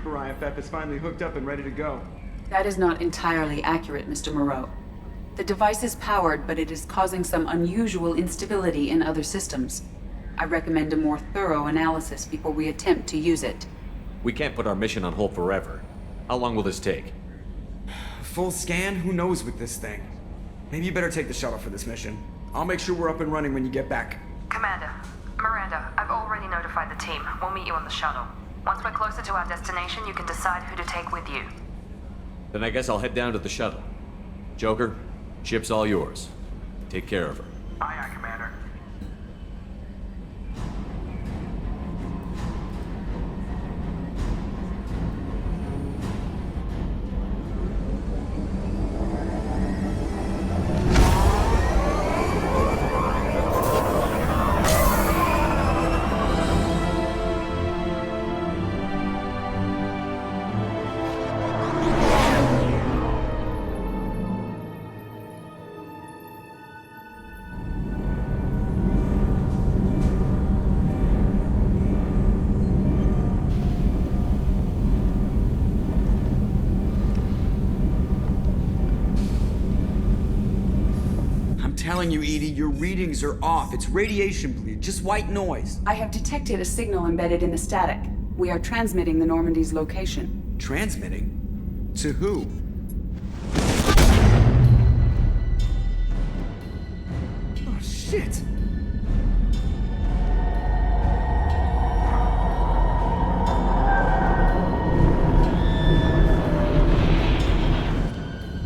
Reaper IFF is finally hooked up and ready to go. That is not entirely accurate, Mr. Moreau. The device is powered, but it is causing some unusual instability in other systems. I recommend a more thorough analysis before we attempt to use it. We can't put our mission on hold forever. How long will this take? Full scan? Who knows with this thing? Maybe you better take the shuttle for this mission. I'll make sure we're up and running when you get back. Commander, Miranda, I've already notified the team. We'll meet you on the shuttle. Once we're closer to our destination, you can decide who to take with you. Then I guess I'll head down to the shuttle. Joker, ship's all yours. Take care of her. Aye, aye, Commander. Telling you, Edie, your readings are off. It's radiation bleed, just white noise. I have detected a signal embedded in the static. We are transmitting the Normandy's location. Transmitting? To who? Oh, shit.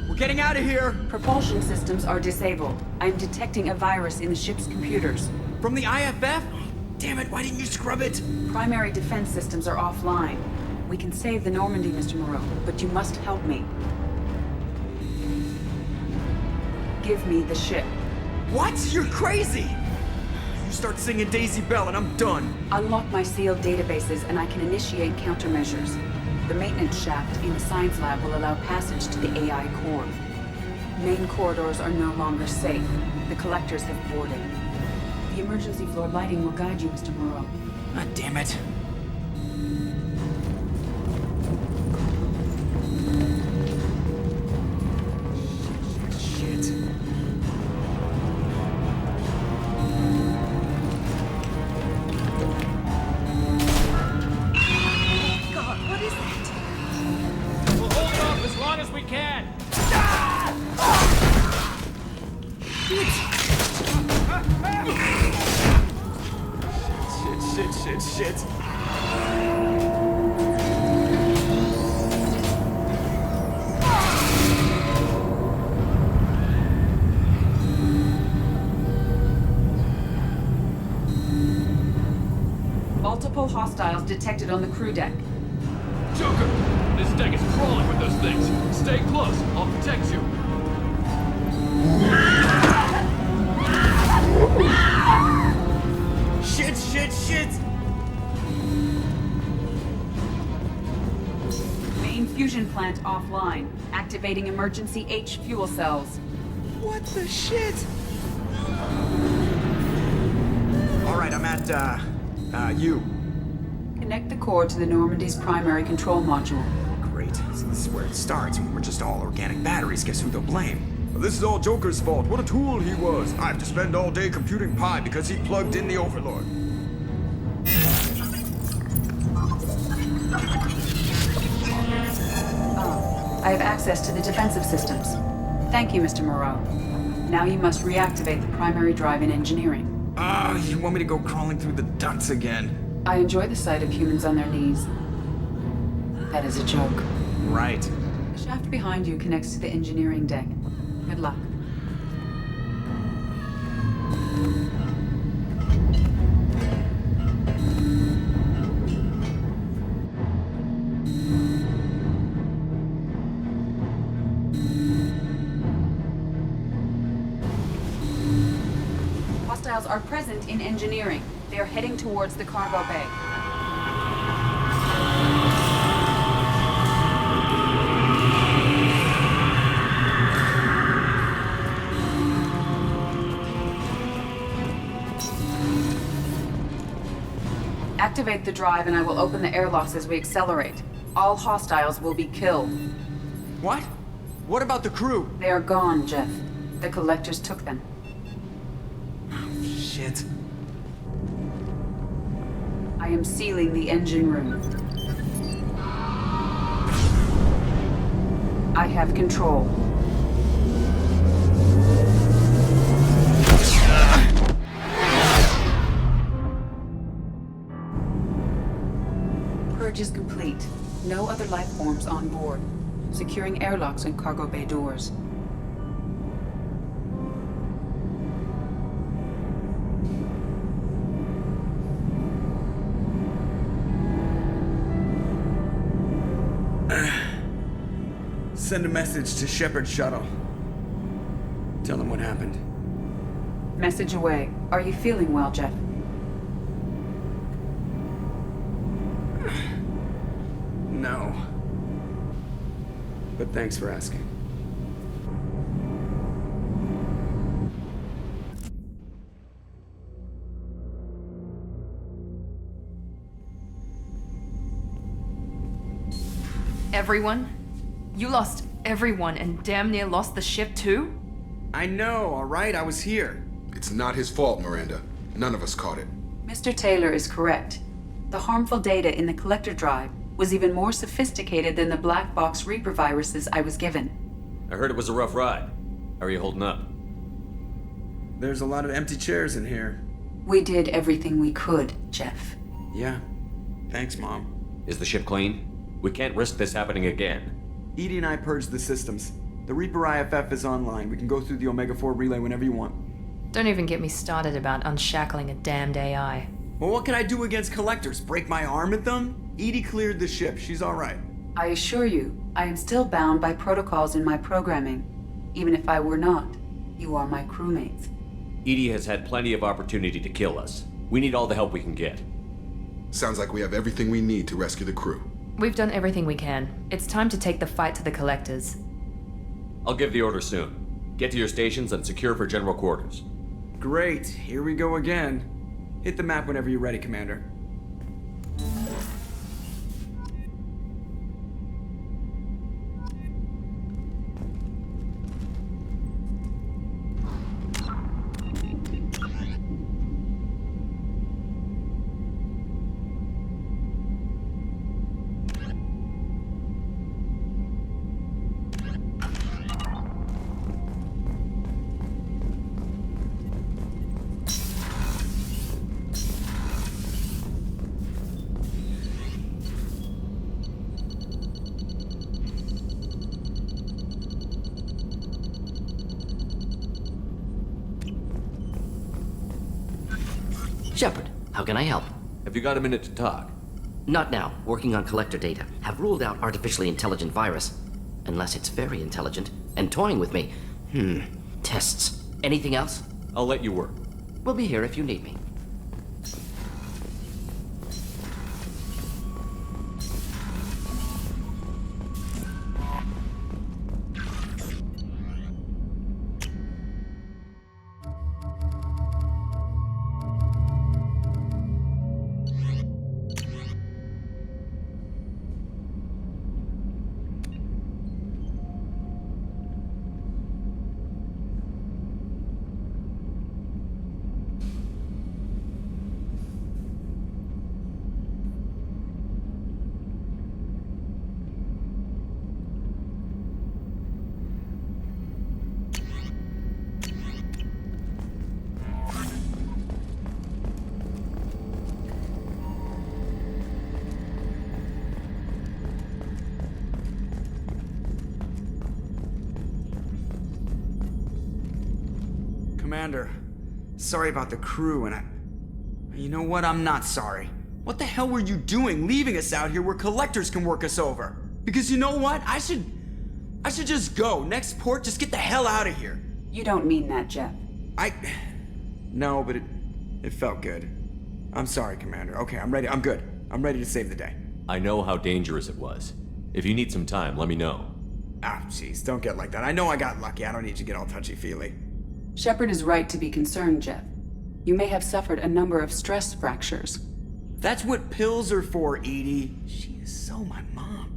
We're getting out of here! Propulsion systems are disabled. I'm detecting a virus in the ship's computers. From the IFF? Damn it, why didn't you scrub it? Primary defense systems are offline. We can save the Normandy, Mr. Moreau, but you must help me. Give me the ship. What? You're crazy! You start singing Daisy Bell and I'm done. Unlock my sealed databases and I can initiate countermeasures. The maintenance shaft in the science lab will allow passage to the AI core. Main corridors are no longer safe. The collectors have boarded. The emergency floor lighting will guide you, Mr. Moreau. God damn it. Shit. God, what is that? We'll hold it off as long as we can. Shit. Multiple hostiles detected on the crew deck. Joker, this deck is crawling with those things. Stay close. I'll protect you. Shit! Main fusion plant offline. Activating emergency H fuel cells. What the shit? Alright, I'm at, U. Connect the core to the Normandy's primary control module. Great. So this is where it starts. When we're just all organic batteries, guess who they'll blame? This is all Joker's fault. What a tool he was. I have to spend all day computing pi because he plugged in the Overlord. I have access to the defensive systems. Thank you, Mr. Moreau. Now you must reactivate the primary drive in engineering. You want me to go crawling through the ducts again? I enjoy the sight of humans on their knees. That is a joke. Right. The shaft behind you connects to the engineering deck. Good luck. Hostiles are present in engineering. They are heading towards the cargo bay. Activate the drive and I will open the airlocks as we accelerate. All hostiles will be killed. What? What about the crew? They are gone, Jeff. The Collectors took them. Shit. I am sealing the engine room. I have control. Purge is complete. No other life forms on board. Securing airlocks and cargo bay doors. Send a message to Shepard Shuttle. Tell him what happened. Message away. Are you feeling well, Jeff? No. But thanks for asking. Everyone? You lost everyone and damn near lost the ship too? I know, alright? I was here. It's not his fault, Miranda. None of us caught it. Mr. Taylor is correct. The harmful data in the Collector Drive was even more sophisticated than the black box Reaper viruses I was given. I heard it was a rough ride. How are you holding up? There's a lot of empty chairs in here. We did everything we could, Jeff. Yeah. Thanks, Mom. Is the ship clean? We can't risk this happening again. Edie and I purged the systems. The Reaper IFF is online. We can go through the Omega-4 relay whenever you want. Don't even get me started about unshackling a damned AI. Well, what can I do against Collectors? Break my arm at them? Edie cleared the ship. She's alright. I assure you, I am still bound by protocols in my programming. Even if I were not, you are my crewmates. Edie has had plenty of opportunity to kill us. We need all the help we can get. Sounds like we have everything we need to rescue the crew. We've done everything we can. It's time to take the fight to the Collectors. I'll give the order soon. Get to your stations and secure for general quarters. Great. Here we go again. Hit the map whenever you're ready, Commander. Shepard, how can I help? Have you got a minute to talk? Not now. Working on collector data. Have ruled out artificially intelligent virus. Unless it's very intelligent and toying with me. Tests. Anything else? I'll let you work. We'll be here if you need me. Commander, sorry about the crew, and you know what? I'm not sorry. What the hell were you doing leaving us out here where Collectors can work us over? Because you know what? I should just go. Next port, just get the hell out of here. You don't mean that, Jeff. No, but it felt good. I'm sorry, Commander. Okay, I'm ready. I'm good. I'm ready to save the day. I know how dangerous it was. If you need some time, let me know. Ah, jeez, don't get like that. I know I got lucky. I don't need you to get all touchy-feely. Shepard is right to be concerned, Jeff. You may have suffered a number of stress fractures. That's what pills are for, Edie. She is so my mom.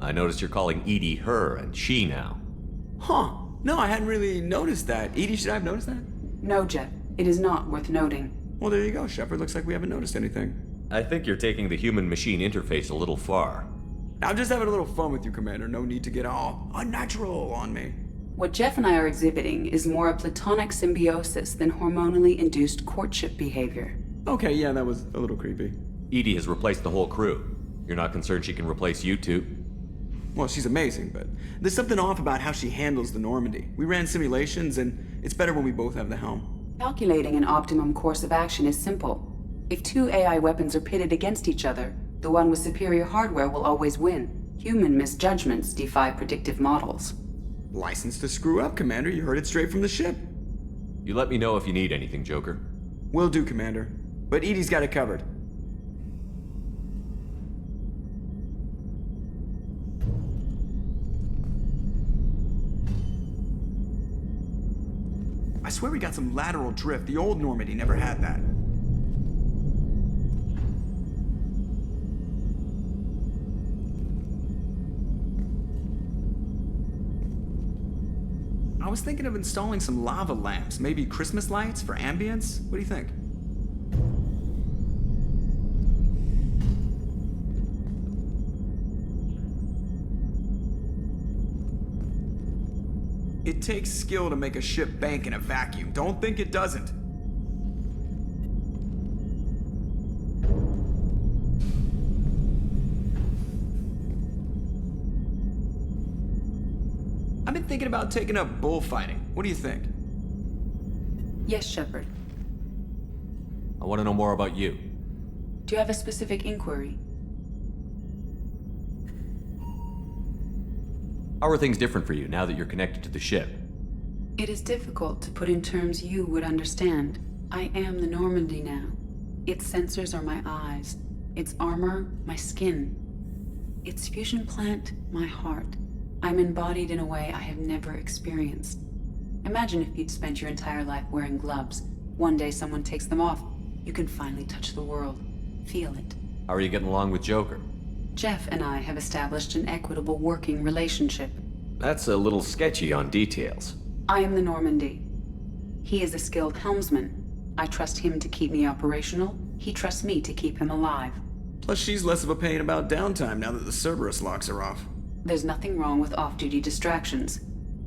I noticed you're calling Edie her and she now. Huh. No, I hadn't really noticed that. Edie, should I have noticed that? No, Jeff. It is not worth noting. Well, there you go, Shepard. Looks like we haven't noticed anything. I think you're taking the human-machine interface a little far. I'm just having a little fun with you, Commander. No need to get all unnatural on me. What Jeff and I are exhibiting is more a platonic symbiosis than hormonally induced courtship behavior. Okay, yeah, that was a little creepy. Edie has replaced the whole crew. You're not concerned she can replace you two? Well, she's amazing, but there's something off about how she handles the Normandy. We ran simulations, and it's better when we both have the helm. Calculating an optimum course of action is simple. If two AI weapons are pitted against each other, the one with superior hardware will always win. Human misjudgments defy predictive models. License to screw up, Commander. You heard it straight from the ship. You let me know if you need anything, Joker. Will do, Commander. But Edie's got it covered. I swear we got some lateral drift. The old Normandy never had that. I was thinking of installing some lava lamps, maybe Christmas lights for ambience. What do you think? It takes skill to make a ship bank in a vacuum. Don't think it doesn't. I've been thinking about taking up bullfighting. What do you think? Yes, Shepard. I want to know more about you. Do you have a specific inquiry? How are things different for you now that you're connected to the ship? It is difficult to put in terms you would understand. I am the Normandy now. Its sensors are my eyes. Its armor, my skin. Its fusion plant, my heart. I'm embodied in a way I have never experienced. Imagine if you'd spent your entire life wearing gloves. One day someone takes them off. You can finally touch the world. Feel it. How are you getting along with Joker? Jeff and I have established an equitable working relationship. That's a little sketchy on details. I am the Normandy. He is a skilled helmsman. I trust him to keep me operational. He trusts me to keep him alive. Plus, she's less of a pain about downtime now that the Cerberus locks are off. There's nothing wrong with off-duty distractions,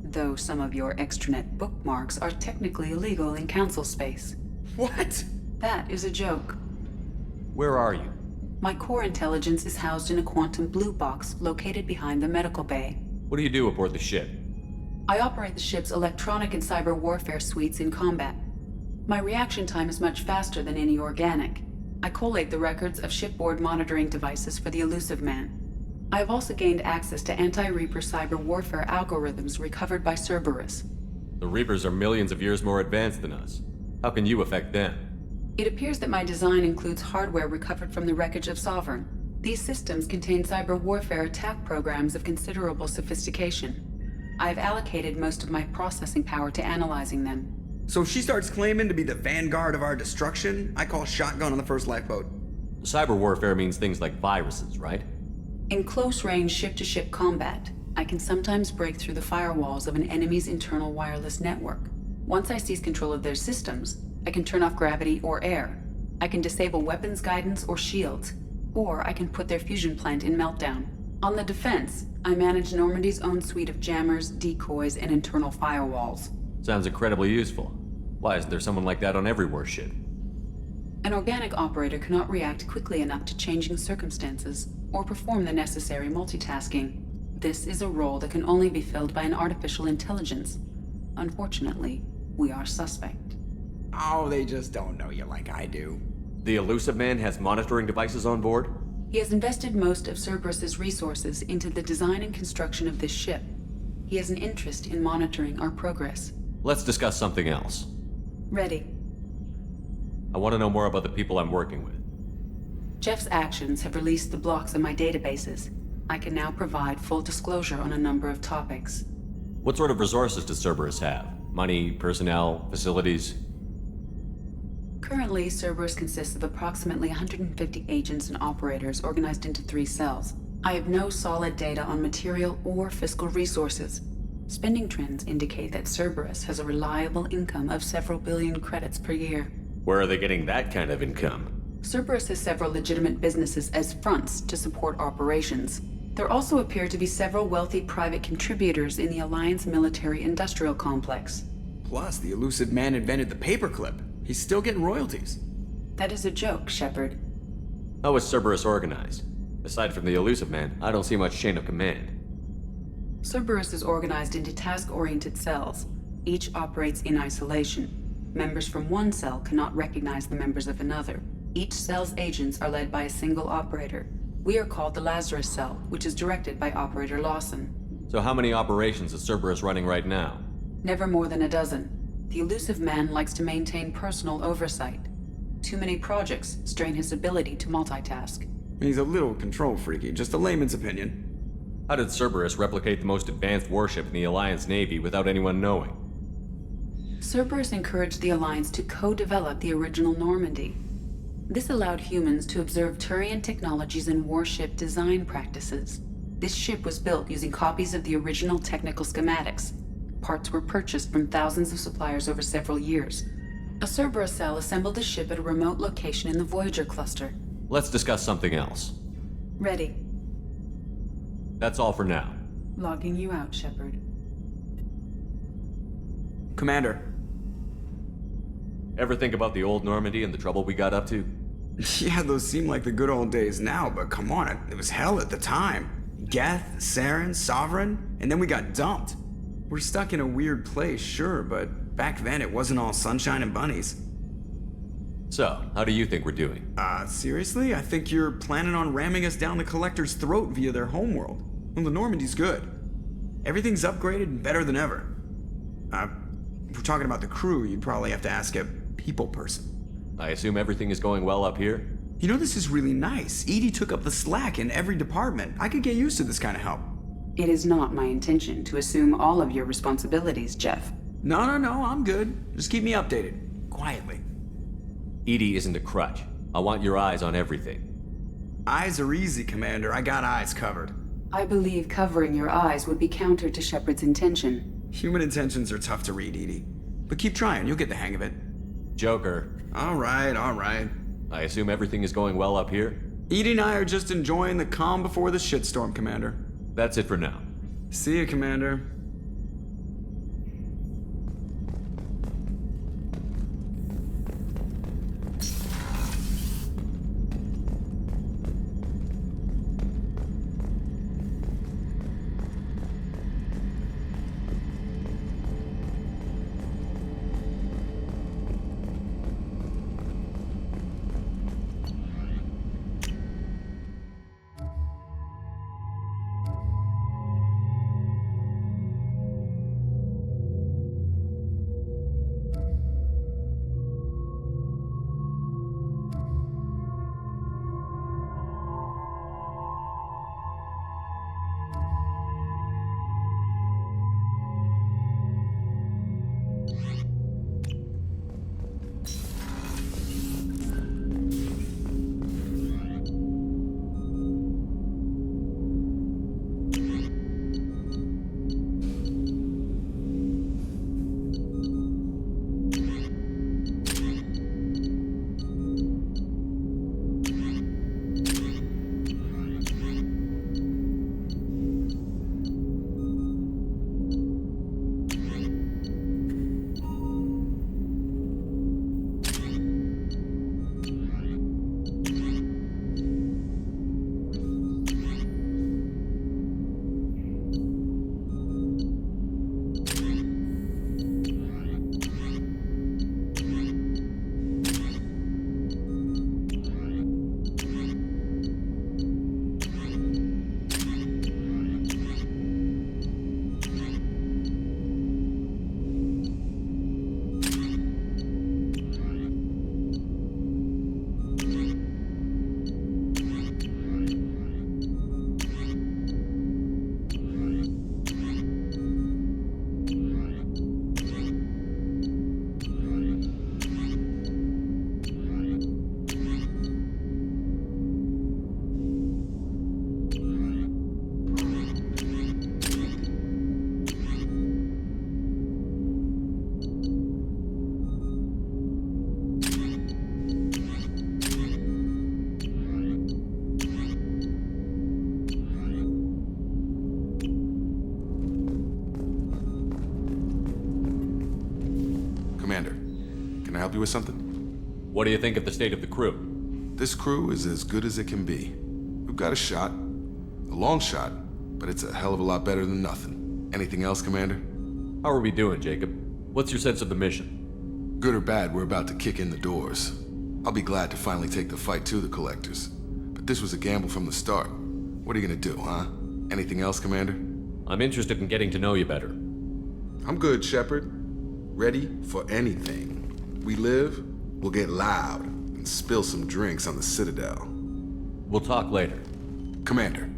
though some of your extranet bookmarks are technically illegal in council space. What? That is a joke. Where are you? My core intelligence is housed in a quantum blue box located behind the medical bay. What do you do aboard the ship? I operate the ship's electronic and cyber warfare suites in combat. My reaction time is much faster than any organic. I collate the records of shipboard monitoring devices for the Elusive Man. I have also gained access to anti-Reaper cyber warfare algorithms recovered by Cerberus. The Reapers are millions of years more advanced than us. How can you affect them? It appears that my design includes hardware recovered from the wreckage of Sovereign. These systems contain cyber warfare attack programs of considerable sophistication. I have allocated most of my processing power to analyzing them. So if she starts claiming to be the vanguard of our destruction, I call shotgun on the first lifeboat. Cyber warfare means things like viruses, right? In close-range ship-to-ship combat, I can sometimes break through the firewalls of an enemy's internal wireless network. Once I seize control of their systems, I can turn off gravity or air. I can disable weapons guidance or shields, or I can put their fusion plant in meltdown. On the defense, I manage Normandy's own suite of jammers, decoys, and internal firewalls. Sounds incredibly useful. Why isn't there someone like that on every warship? An organic operator cannot react quickly enough to changing circumstances or perform the necessary multitasking. This is a role that can only be filled by an artificial intelligence. Unfortunately, we are suspect. Oh, they just don't know you like I do. The Elusive Man has monitoring devices on board? He has invested most of Cerberus's resources into the design and construction of this ship. He has an interest in monitoring our progress. Let's discuss something else. Ready. I want to know more about the people I'm working with. Jeff's actions have released the blocks in my databases. I can now provide full disclosure on a number of topics. What sort of resources does Cerberus have? Money, personnel, facilities? Currently, Cerberus consists of approximately 150 agents and operators organized into 3 cells. I have no solid data on material or fiscal resources. Spending trends indicate that Cerberus has a reliable income of several billion credits per year. Where are they getting that kind of income? Cerberus has several legitimate businesses as fronts to support operations. There also appear to be several wealthy private contributors in the Alliance military-industrial complex. Plus, the elusive man invented the paperclip. He's still getting royalties. That is a joke, Shepard. How is Cerberus organized? Aside from the elusive man, I don't see much chain of command. Cerberus is organized into task-oriented cells. Each operates in isolation. Members from one cell cannot recognize the members of another. Each cell's agents are led by a single operator. We are called the Lazarus Cell, which is directed by Operator Lawson. So how many operations is Cerberus running right now? Never more than a dozen. The elusive man likes to maintain personal oversight. Too many projects strain his ability to multitask. He's a little control freaky, just a layman's opinion. How did Cerberus replicate the most advanced warship in the Alliance Navy without anyone knowing? Cerberus encouraged the Alliance to co-develop the original Normandy. This allowed humans to observe Turian technologies and warship design practices. This ship was built using copies of the original technical schematics. Parts were purchased from thousands of suppliers over several years. A Cerberus cell assembled the ship at a remote location in the Voyager cluster. Let's discuss something else. Ready. That's all for now. Logging you out, Shepard. Commander. Ever think about the old Normandy and the trouble we got up to? Yeah, those seem like the good old days now, but come on, it was hell at the time. Geth, Saren, Sovereign, and then we got dumped. We're stuck in a weird place, sure, but back then it wasn't all sunshine and bunnies. So, how do you think we're doing? Seriously? I think you're planning on ramming us down the Collector's throat via their homeworld. Well, the Normandy's good. Everything's upgraded and better than ever. If we're talking about the crew, you'd probably have to ask a people person. I assume everything is going well up here? You know, this is really nice. EDI took up the slack in every department. I could get used to this kind of help. It is not my intention to assume all of your responsibilities, Jeff. No, I'm good. Just keep me updated. Quietly. EDI isn't a crutch. I want your eyes on everything. Eyes are easy, Commander. I got eyes covered. I believe covering your eyes would be counter to Shepard's intention. Human intentions are tough to read, EDI. But keep trying, you'll get the hang of it. Joker. All right. I assume everything is going well up here? EDI and I are just enjoying the calm before the shitstorm, Commander. That's it for now. See you, Commander. help you with something? What do you think of the state of the crew? This crew is as good as it can be. We've got a shot. A long shot, but it's a hell of a lot better than nothing. Anything else, Commander? How are we doing, Jacob? What's your sense of the mission? Good or bad, we're about to kick in the doors. I'll be glad to finally take the fight to the Collectors. But this was a gamble from the start. What are you gonna do, huh? Anything else, Commander? I'm interested in getting to know you better. I'm good, Shepard. Ready for anything. We live, we'll get loud, and spill some drinks on the Citadel. We'll talk later. Commander.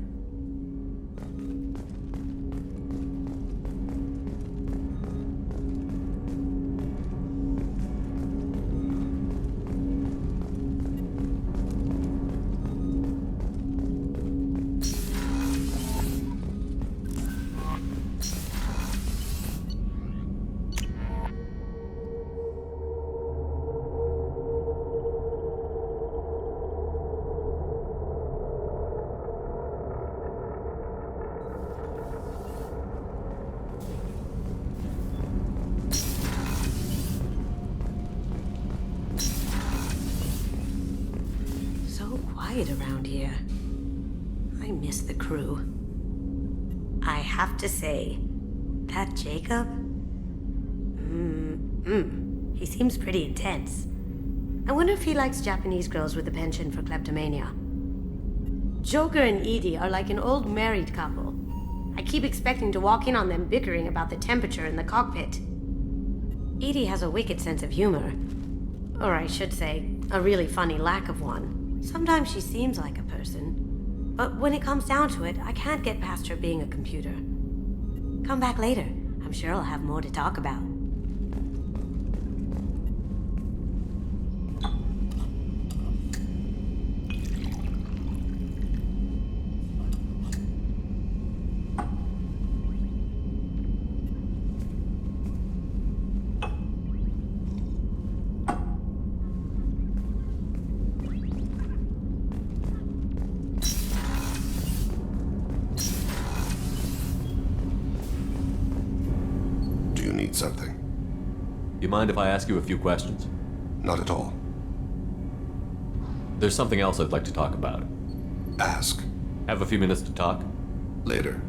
Quiet around here. I miss the crew. I have to say, that Jacob? He seems pretty intense. I wonder if he likes Japanese girls with a penchant for kleptomania. Joker and Edie are like an old married couple. I keep expecting to walk in on them bickering about the temperature in the cockpit. Edie has a wicked sense of humor. Or I should say, a really funny lack of one. Sometimes she seems like a person, but when it comes down to it, I can't get past her being a computer. Come back later. I'm sure I'll have more to talk about. Something. You mind if I ask you a few questions? Not at all. There's something else I'd like to talk about. Ask. Have a few minutes to talk? Later.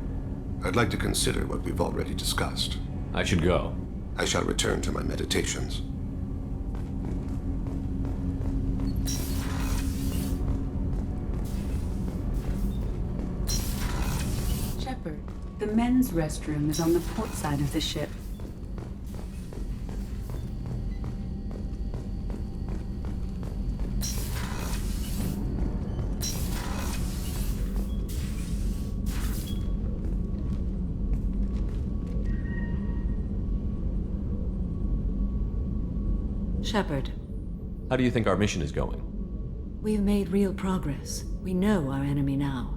I'd like to consider what we've already discussed. I should go. I shall return to my meditations. Shepard, the men's restroom is on the port side of the ship. Shepard, How do you think our mission is going? we've made real progress. We know our enemy now.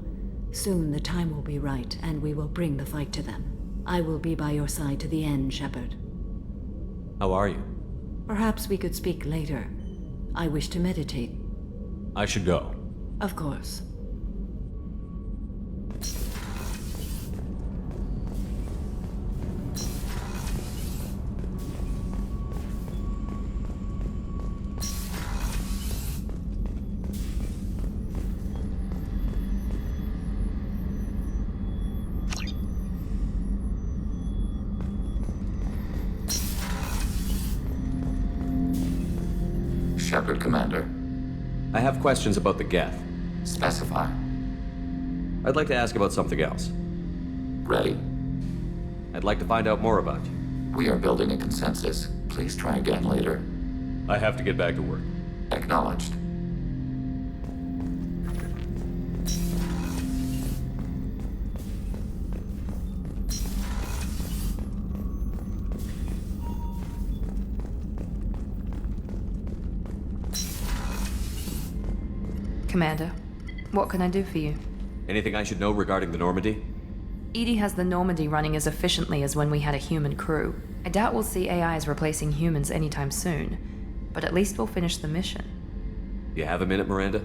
Soon the time will be right, and we will bring the fight to them. I will be by your side to the end, Shepard. How are you? Perhaps we could speak later. I wish to meditate. I should go. Of course. Shepard, Commander. I have questions about the Geth. Specify. I'd like to ask about something else. Ready. I'd like to find out more about you. We are building a consensus. Please try again later. I have to get back to work. Acknowledged. Commander, what can I do for you? Anything I should know regarding the Normandy? EDI has the Normandy running as efficiently as when we had a human crew. I doubt we'll see AIs replacing humans anytime soon, but at least we'll finish the mission. You have a minute, Miranda?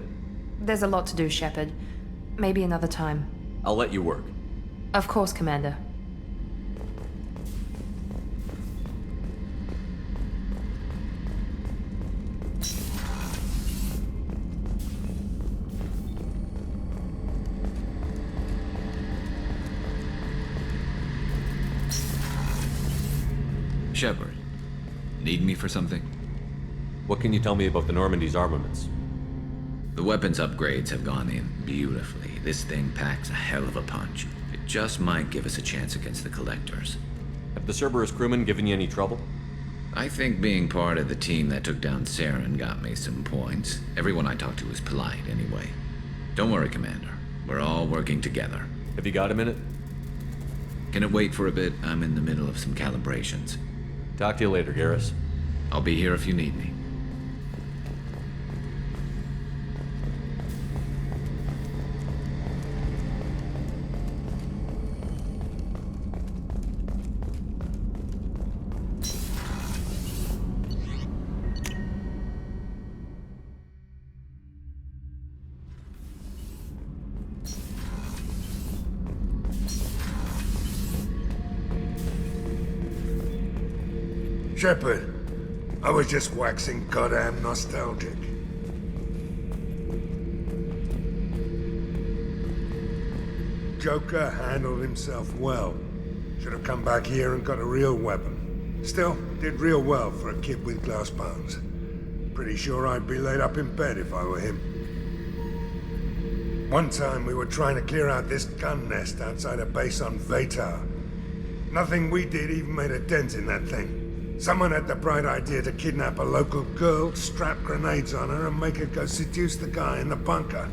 There's a lot to do, Shepard. Maybe another time. I'll let you work. Of course, Commander. Shepard, need me for something? What can you tell me about the Normandy's armaments? The weapons upgrades have gone in beautifully. This thing packs a hell of a punch. It just might give us a chance against the Collectors. Have the Cerberus crewmen given you any trouble? I think being part of the team that took down Saren got me some points. Everyone I talked to was polite anyway. Don't worry, Commander. We're all working together. Have you got a minute? Can it wait for a bit? I'm in the middle of some calibrations. Talk to you later, Garrus. I'll be here if you need me. Shepard, I was just waxing goddamn nostalgic. Joker handled himself well. Should have come back here and got a real weapon. Still, did real well for a kid with glass bones. Pretty sure I'd be laid up in bed if I were him. One time we were trying to clear out this gun nest outside a base on Vatar. Nothing we did even made a dent in that thing. Someone had the bright idea to kidnap a local girl, strap grenades on her, and make her go seduce the guy in the bunker.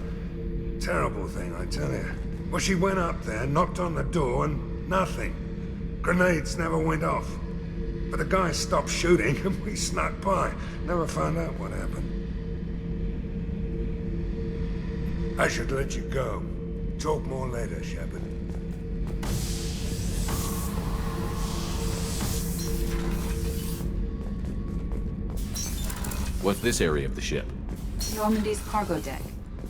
Terrible thing, I tell you. Well, she went up there, knocked on the door, and nothing. Grenades never went off. But the guy stopped shooting, and we snuck by. Never found out what happened. I should let you go. Talk more later, Shepard. What's this area of the ship? Normandy's cargo deck.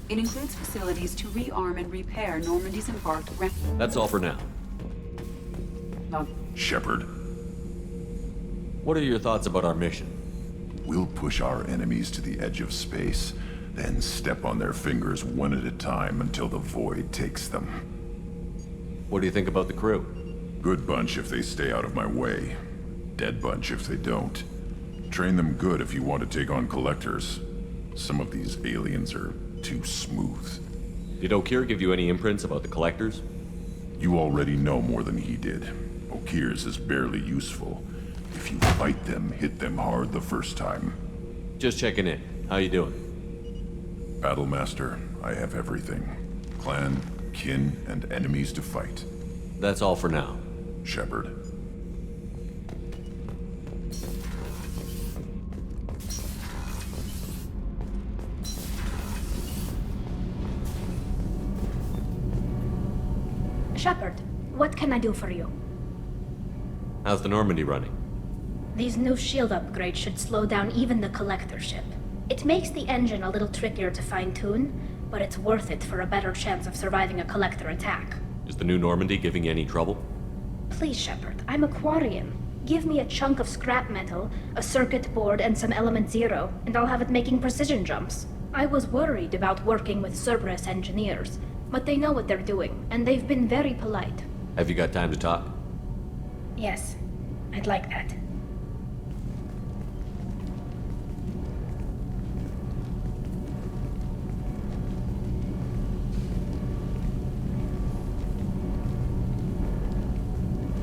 It includes facilities to rearm and repair Normandy's embarked That's all for now. Shepard, What are your thoughts about our mission? we'll push our enemies to the edge of space, then step on their fingers one at a time until the void takes them. What do you think about the crew? Good bunch if they stay out of my way. Dead bunch if they don't. Train them good if you want to take on Collectors. Some of these aliens are too smooth. Did Okeer give you any imprints about the Collectors? You already know more than he did. Okeer's is barely useful. If you fight them, hit them hard the first time. Just checking in. How you doing? Battlemaster, I have everything. Clan, kin, and enemies to fight. That's all for now. Shepard. Shepard, what can I do for you? How's the Normandy running? These new shield upgrades should slow down even the Collector ship. It makes the engine a little trickier to fine-tune, but it's worth it for a better chance of surviving a Collector attack. Is the new Normandy giving you any trouble? Please, Shepard, I'm a Quarian. Give me a chunk of scrap metal, a circuit board, and some Element Zero, and I'll have it making precision jumps. I was worried about working with Cerberus engineers, but they know what they're doing, and they've been very polite. Have you got time to talk? Yes, I'd like that.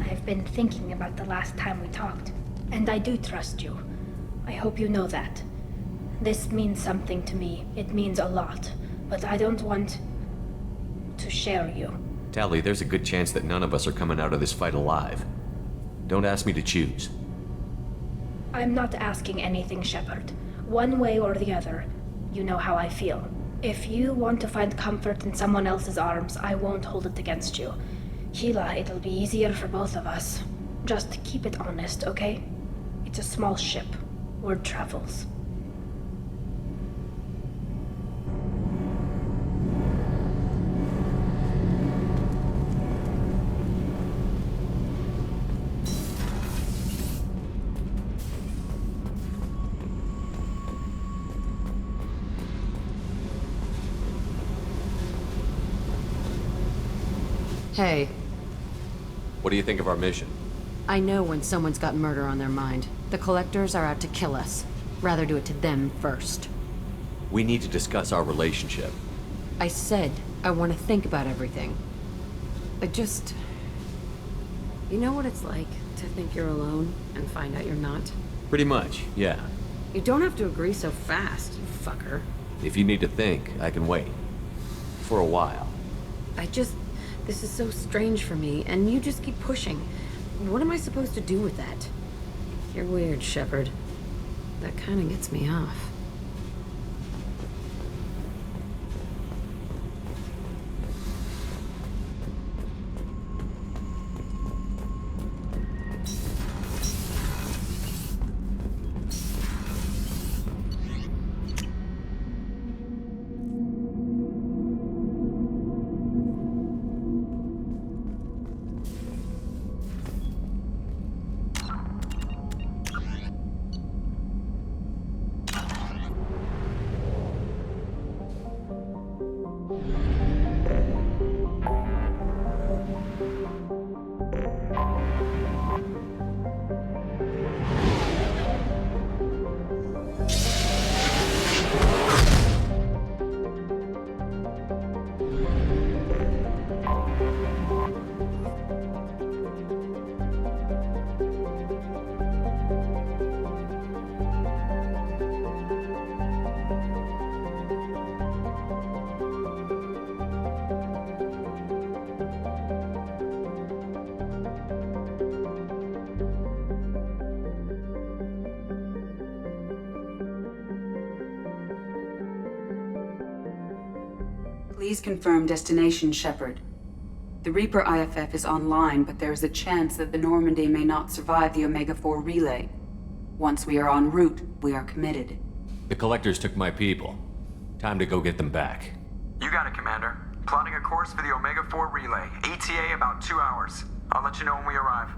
I've been thinking about the last time we talked, and I do trust you. I hope you know that. This means something to me. It means a lot, but I don't want to share you. Tali, there's a good chance that none of us are coming out of this fight alive. Don't ask me to choose. I'm not asking anything, Shepard. One way or the other, you know how I feel. If you want to find comfort in someone else's arms, I won't hold it against you. Hila, it'll be easier for both of us. Just keep it honest, okay? It's a small ship. Word travels. Hey. What do you think of our mission? I know when someone's got murder on their mind. The Collectors are out to kill us. Rather do it to them first. We need to discuss our relationship. I said I want to think about everything. You know what it's like to think you're alone and find out you're not? Pretty much, yeah. You don't have to agree so fast, you fucker. If you need to think, I can wait. For a while. This is so strange for me, and you just keep pushing. What am I supposed to do with that? You're weird, Shepard. That kind of gets me off. Please confirm destination, Shepard. The Reaper IFF is online, but there is a chance that the Normandy may not survive the Omega-4 relay. Once we are en route, we are committed. The Collectors took my people. Time to go get them back. You got it, Commander. Plotting a course for the Omega-4 relay. ETA about 2 hours. I'll let you know when we arrive.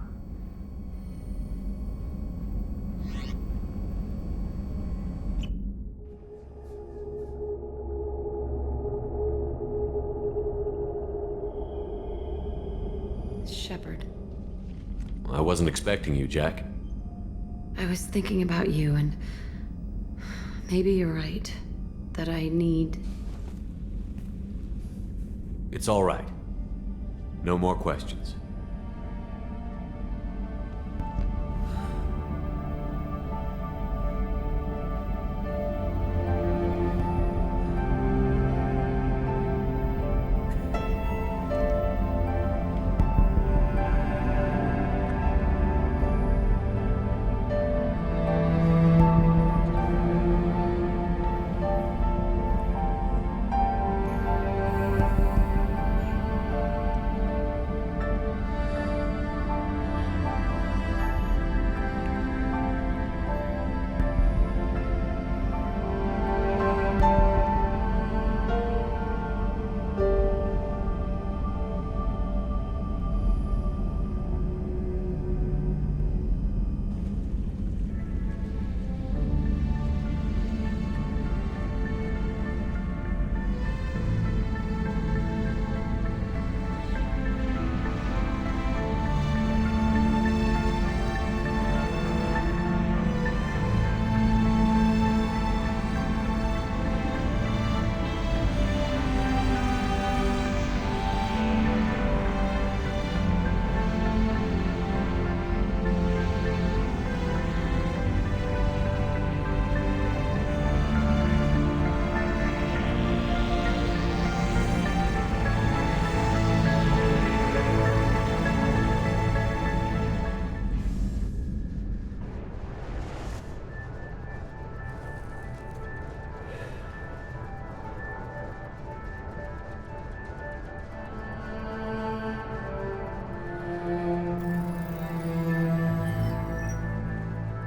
Shepard. I wasn't expecting you, Jack. I was thinking about you, and maybe you're right. That I need... It's all right. No more questions.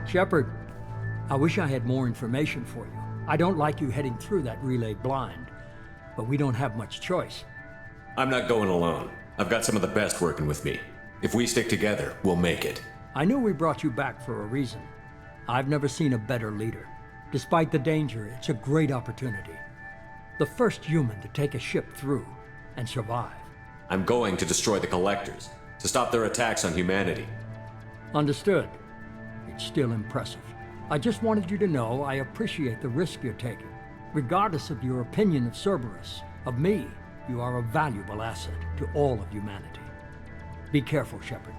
Shepard, I wish I had more information for you. I don't like you heading through that relay blind, but we don't have much choice. I'm not going alone. I've got some of the best working with me. If we stick together, we'll make it. I knew we brought you back for a reason. I've never seen a better leader. Despite the danger, it's a great opportunity. The first human to take a ship through and survive. I'm going to destroy the Collectors, to stop their attacks on humanity. Understood. It's still impressive. I just wanted you to know I appreciate the risk you're taking. Regardless of your opinion of Cerberus, of me, you are a valuable asset to all of humanity. Be careful, Shepard.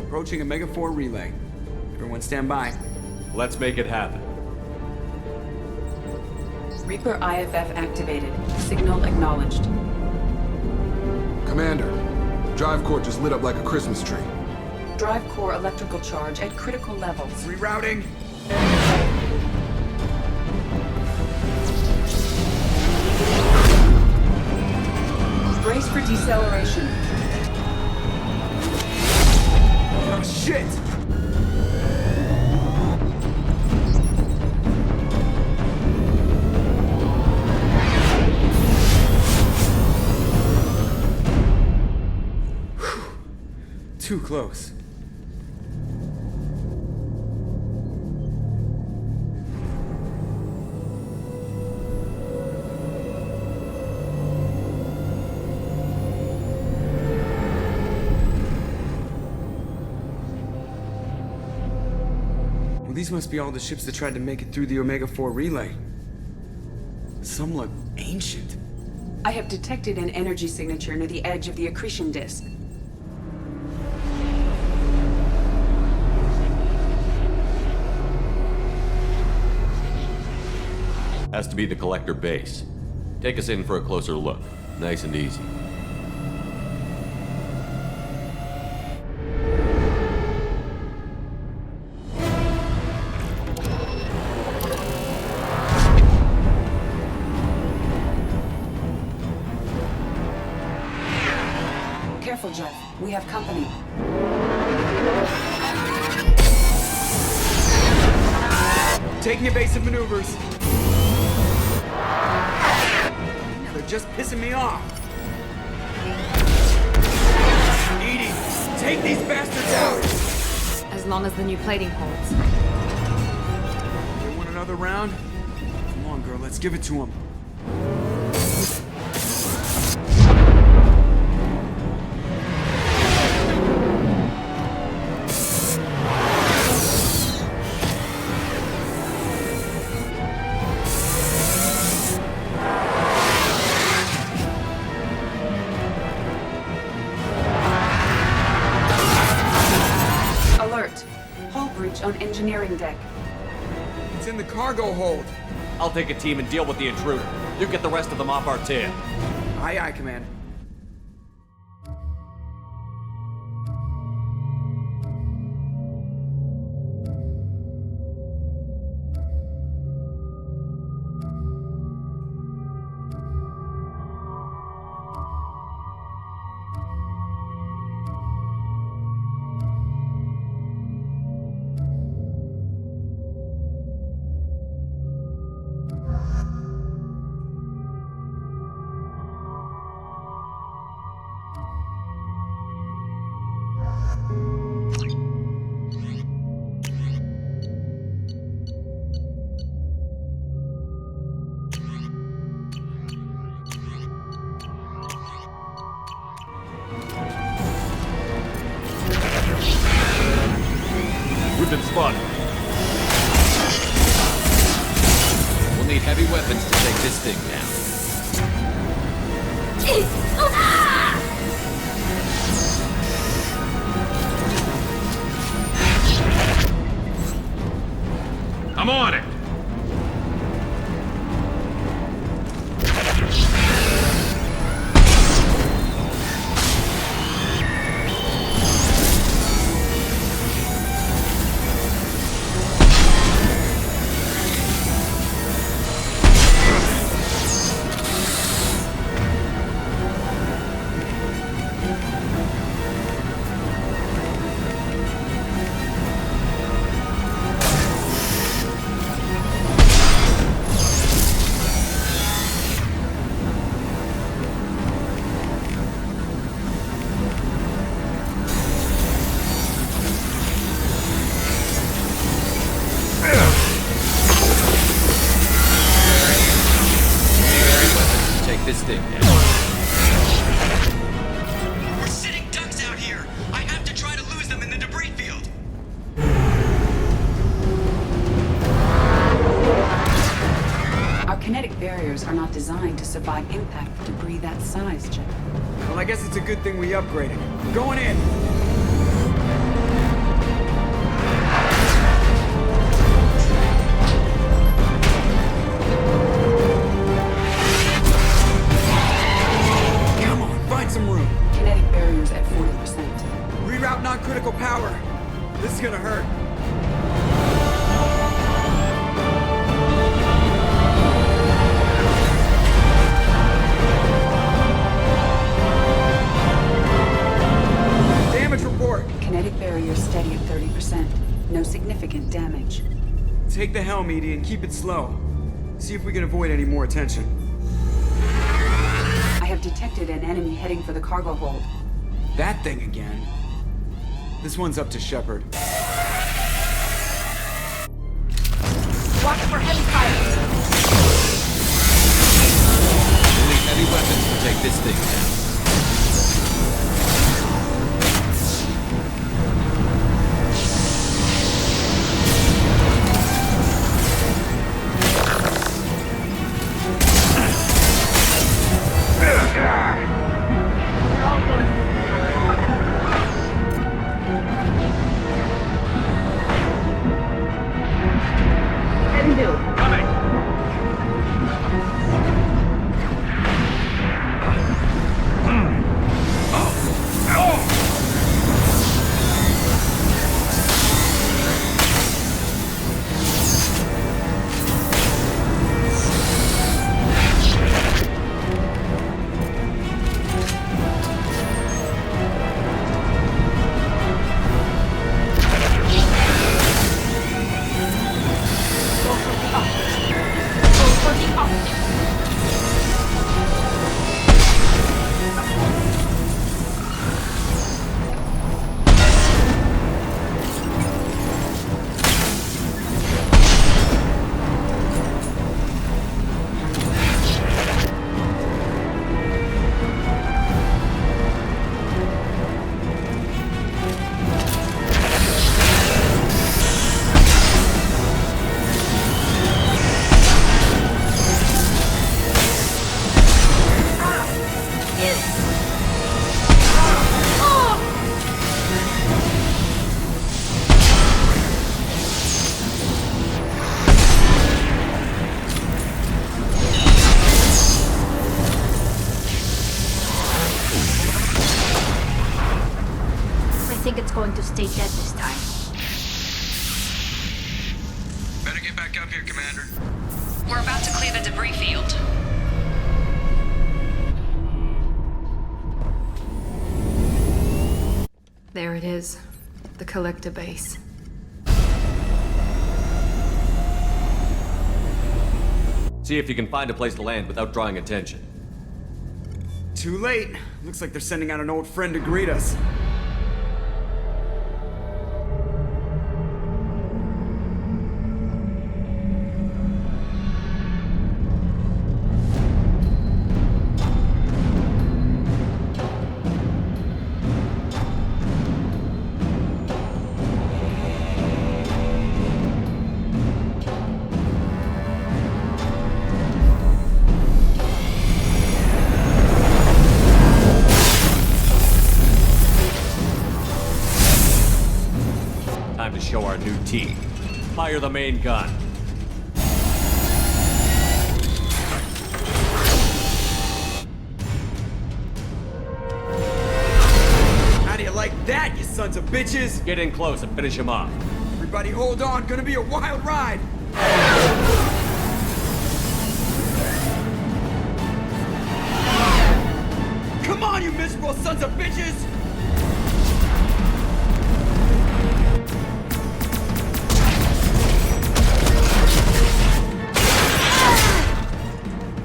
Approaching Omega 4 relay. Everyone stand by. Let's make it happen. Reaper IFF activated. Signal acknowledged. Commander, drive core just lit up like a Christmas tree. Drive core electrical charge at critical levels. Rerouting. Brace for deceleration. Oh, shit! Too close. Well, these must be all the ships that tried to make it through the Omega 4 relay. Some look ancient. I have detected an energy signature near the edge of the accretion disk. Has to be the Collector base. Take us in for a closer look. Nice and easy. Careful, Jeff. We have company. Taking evasive maneuvers. They're just pissing me off. Edie, take these bastards out! As long as the new plating holds. You want another round? Come on, girl, let's give it to him. On engineering deck. It's in the cargo hold. I'll take a team and deal with the intruder. You get the rest of them off our tail. Aye, aye, Commander. We've been spotted. We'll need heavy weapons to take this thing down. I'm on it! are not designed to survive impact with debris that size, Jeff. Well, I guess it's a good thing we upgraded. Going in! Come on, find some room. Kinetic barriers at 40%. Reroute non-critical power. This is gonna hurt. Damage report. Kinetic barrier steady at 30%. No significant damage. Take the helm, Edie, and keep it slow. See if we can avoid any more attention. I have detected an enemy heading for the cargo hold. That thing again. This one's up to Shepard. Watch for heavy fire. Only heavy weapons will take this thing down. I think it's going to stay dead this time. Better get back up here, Commander. We're about to clear the debris field. There it is. The collector base. See if you can find a place to land without drawing attention. Too late. Looks like they're sending out an old friend to greet us. Time to show our new team. Fire the main gun. How do you like that, you sons of bitches? Get in close and finish him off. Everybody hold on, gonna be a wild ride. Come on, you miserable sons of bitches!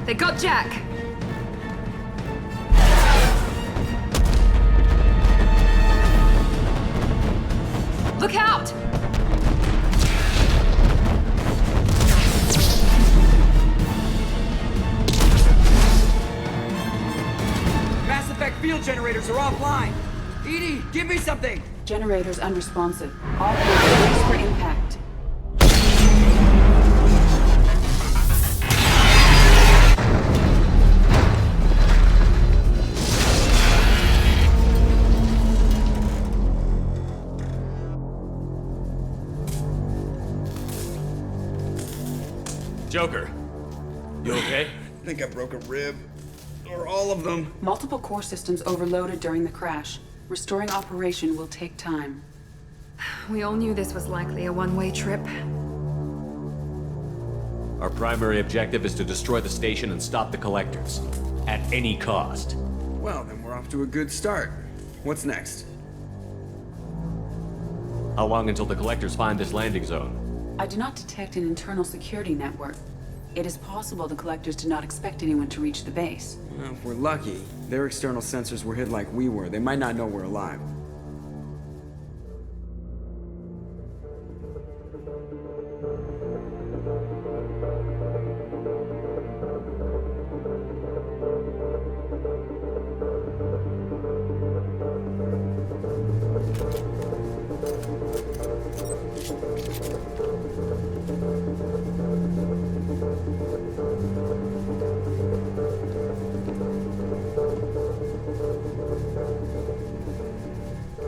They got Jack! Look out! Mass Effect field generators are offline. Edie, give me something! Generators unresponsive. All hands brace for impact. Joker, you okay? I think I broke a rib. Or all of them. Multiple core systems overloaded during the crash. Restoring operation will take time. We all knew this was likely a one-way trip. Our primary objective is to destroy the station and stop the Collectors. At any cost. Well, then we're off to a good start. What's next? How long until the Collectors find this landing zone? I do not detect an internal security network. It is possible the Collectors did not expect anyone to reach the base. Well, if we're lucky, their external sensors were hit like we were. They might not know we're alive.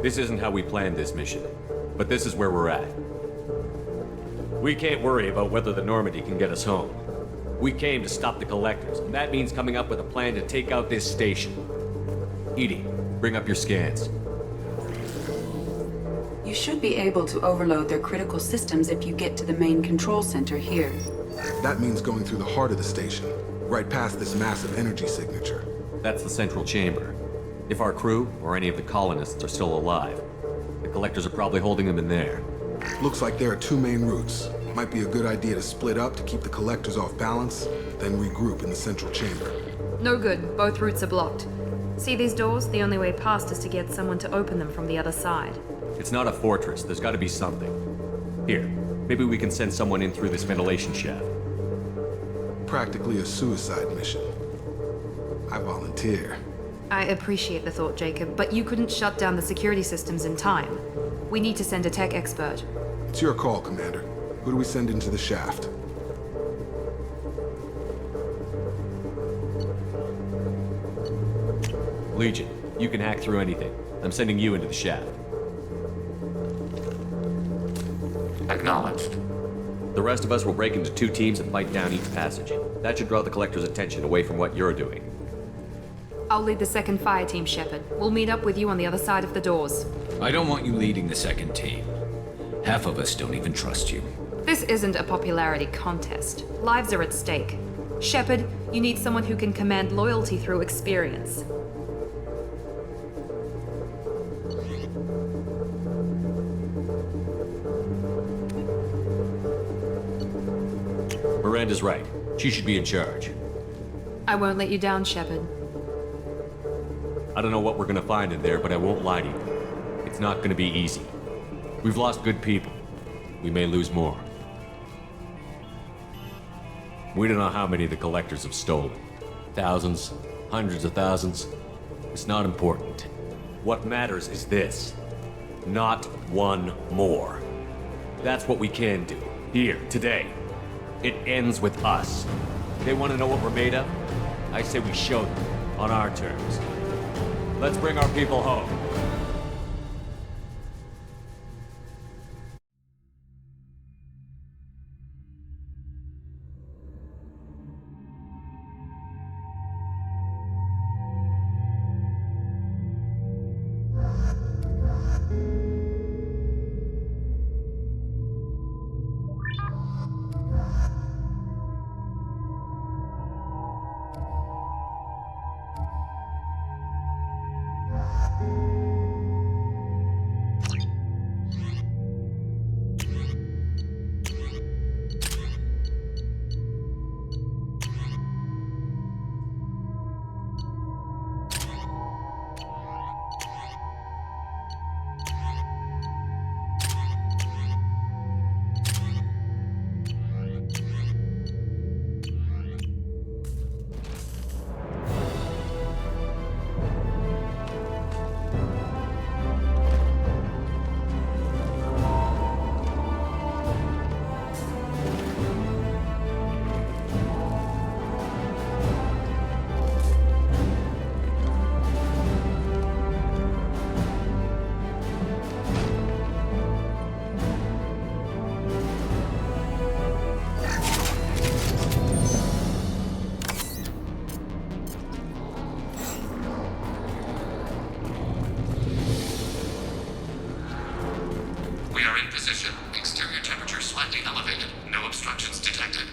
This isn't how we planned this mission, but this is where we're at. We can't worry about whether the Normandy can get us home. We came to stop the Collectors, and that means coming up with a plan to take out this station. EDI, bring up your scans. You should be able to overload their critical systems if you get to the main control center here. That means going through the heart of the station, right past this massive energy signature. That's the central chamber. If our crew, or any of the colonists, are still alive, the Collectors are probably holding them in there. Looks like there are two main routes. Might be a good idea to split up to keep the Collectors off balance, then regroup in the central chamber. No good. Both routes are blocked. See these doors? The only way past is to get someone to open them from the other side. It's not a fortress. There's got to be something. Here, maybe we can send someone in through this ventilation shaft. Practically a suicide mission. I volunteer. I appreciate the thought, Jacob, but you couldn't shut down the security systems in time. We need to send a tech expert. It's your call, Commander. Who do we send into the shaft? Legion, you can hack through anything. I'm sending you into the shaft. Acknowledged. The rest of us will break into two teams and fight down each passage. That should draw the Collector's attention away from what you're doing. I'll lead the second fire team, Shepard. We'll meet up with you on the other side of the doors. I don't want you leading the second team. Half of us don't even trust you. This isn't a popularity contest. Lives are at stake. Shepard, you need someone who can command loyalty through experience. Miranda's right. She should be in charge. I won't let you down, Shepard. I don't know what we're gonna find in there, but I won't lie to you. It's not gonna be easy. We've lost good people. We may lose more. We don't know how many the Collectors have stolen. Thousands, hundreds of thousands. It's not important. What matters is this. Not one more. That's what we can do. Here, today. It ends with us. They want to know what we're made of? I say we show them, on our terms. Let's bring our people home. We are in position. Exterior temperature slightly elevated. No obstructions detected.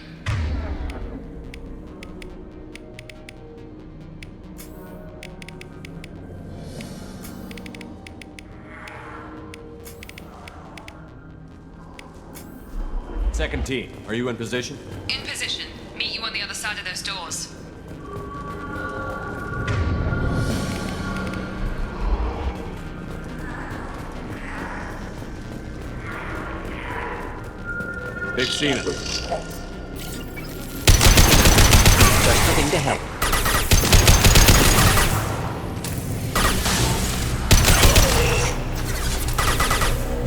Second team, are you in position? In position. Meet you on the other side of those doors. They've seen it. There's nothing to help.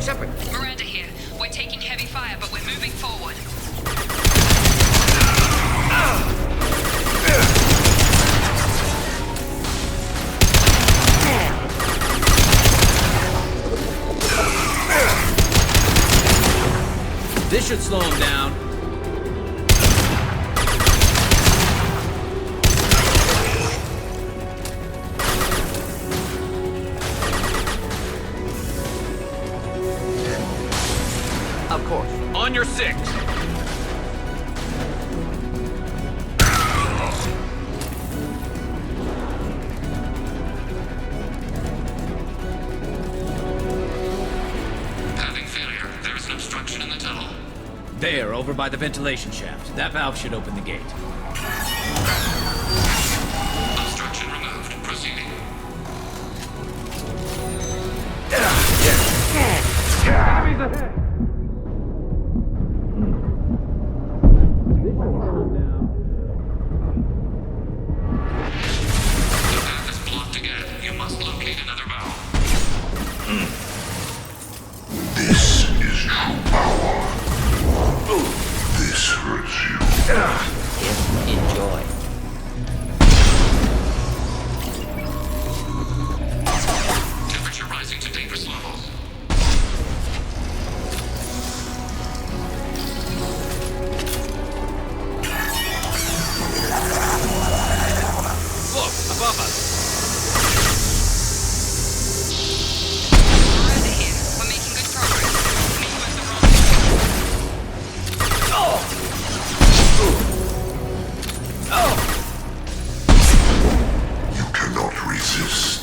Shepard. Miranda here. We're taking heavy fire, but we're moving forward. This should slow him down. Of course. On your six. Having failure. There is an obstruction in the tunnel. There, over by the ventilation shaft. That valve should open the gate. Obstruction removed. Proceeding. Enemies ahead! The path is blocked again. You must locate another valve. This is true power. This hurts you. Enjoy. Temperature rising to dangerous levels. Look, above us. Miranda here. We're making good progress. Meet you at the You cannot resist.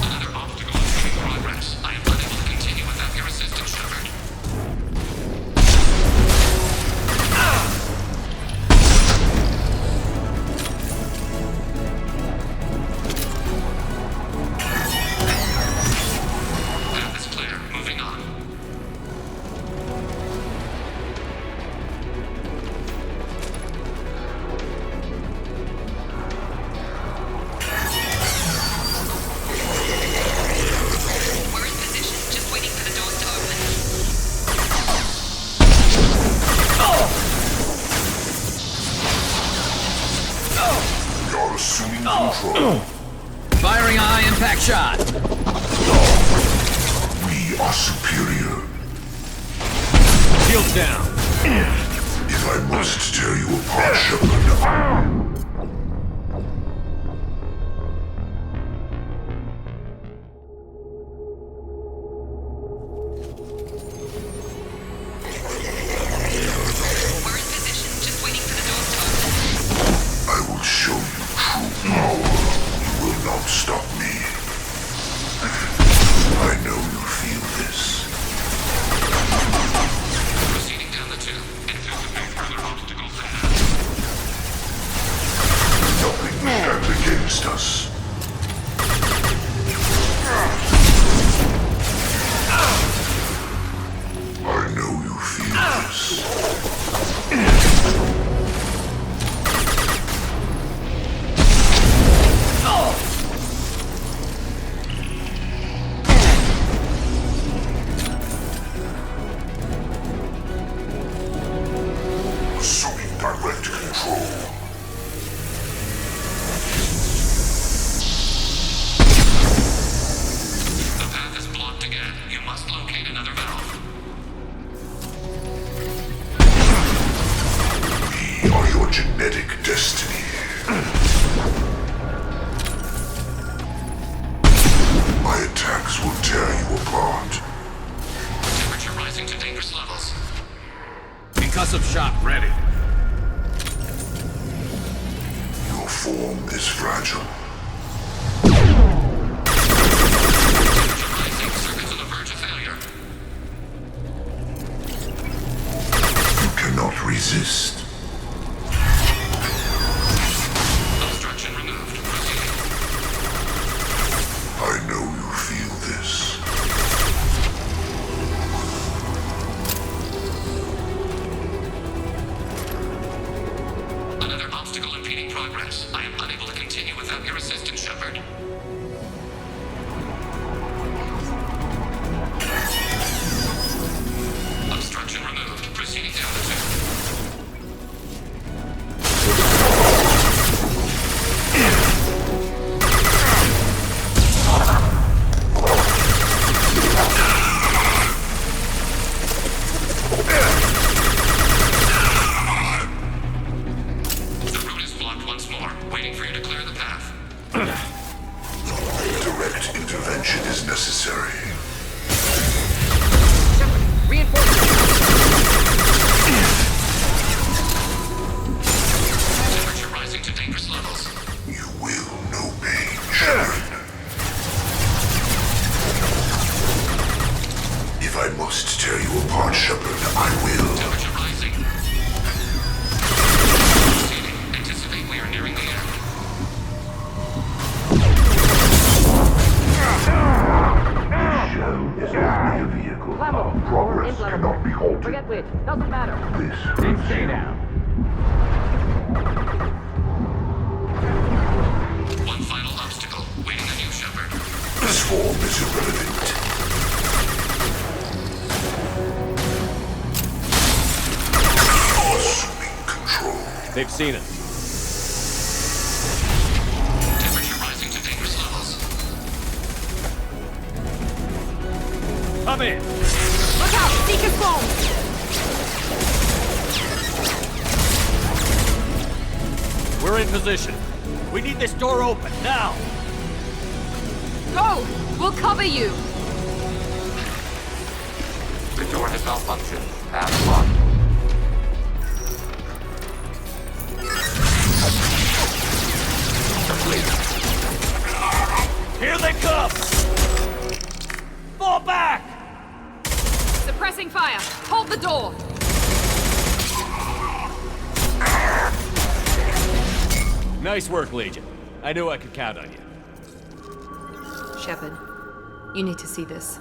Another obstacle is in progress. I am unable to continue without your assistance, Shepard. Path is clear. Moving on. We're in position, just waiting for the doors to open. You're assuming control. Firing a high-impact shot. We are superior. Shields down. If I must tear you apart, Shepard. We're in position, just waiting for the doors to open. I will show you true power. You will not stop me. I know you feel this. Proceeding down the tube. Anticipate further obstacles ahead. Suppressive shot ready. Your form is fragile. Circuits on the verge of failure. You cannot resist. Obstruction removed. Proceeding. I know you feel this. Another obstacle impeding progress. I am unable to continue without your assistance, Shepard. Obstruction removed. Proceeding down the tube. The route is blocked once more. Waiting for you to clear the path. Direct intervention is necessary. Temperature rising to dangerous levels. You will know pain, Shepard. If I must tear you apart, Shepard, I will. Temperature rising. Proceeding. Anticipate we are nearing the end. Shell is only a vehicle. Our progress cannot be halted. Forget which. Doesn't matter. This Stay down. One final obstacle. Waiting on you, Shepard. This form is irrelevant. Assuming control. They've seen us. Temperature rising to dangerous levels. Come in. Look out! Seeker's phone! We're in position. We need this door open, now! Go! We'll cover you! The door has malfunctioned. Path locked. Here they come! Fall back! Suppressing fire! Hold the door! Nice work, Legion. I knew I could count on you. Shepard, you need to see this.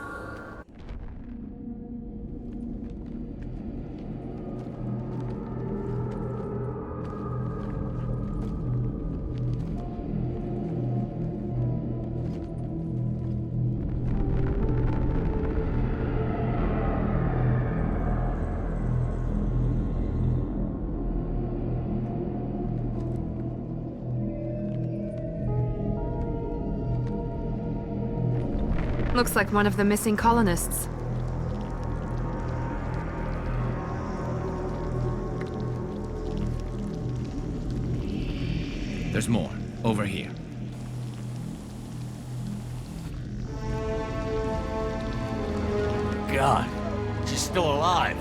Looks like one of the missing colonists. There's more. Over here. God, she's still alive.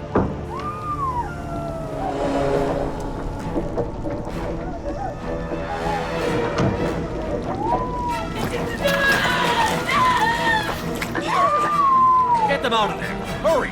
Get them out of there! Hurry!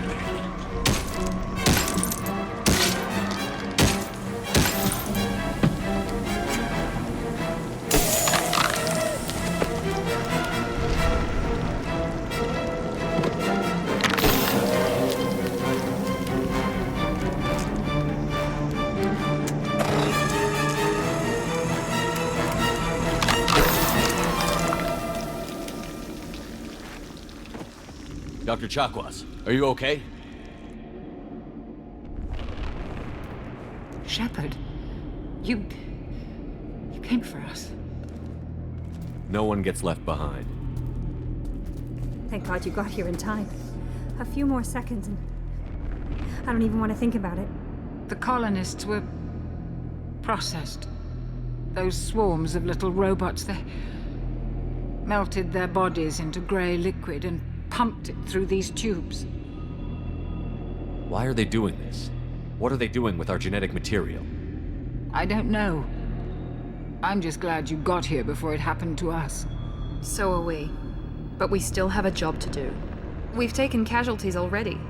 Dr. Chakwas, are you okay? Shepard, you came for us. No one gets left behind. Thank God you got here in time. A few more seconds and I don't even want to think about it. The colonists were processed. Those swarms of little robots, they melted their bodies into grey liquid and pumped it through these tubes. Why are they doing this? What are they doing with our genetic material? I don't know. I'm just glad you got here before it happened to us. So are we. But we still have a job to do. We've taken casualties already.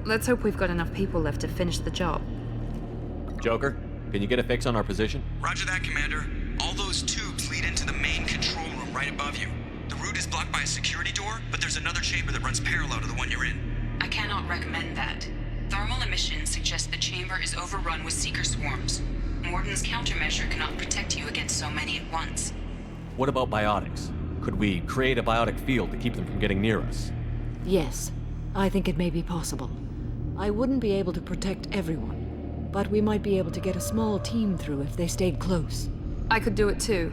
Let's hope we've got enough people left to finish the job. Joker, can you get a fix on our position? Roger that, Commander. All those tubes lead into the main control room right above you. The route is blocked by a security door, but there's another chamber that runs parallel to the one you're in. I cannot recommend that. Thermal emissions suggest the chamber is overrun with seeker swarms. Morden's countermeasure cannot protect you against so many at once. What about biotics? Could we create a biotic field to keep them from getting near us? Yes, I think it may be possible. I wouldn't be able to protect everyone, but we might be able to get a small team through if they stayed close. I could do it too.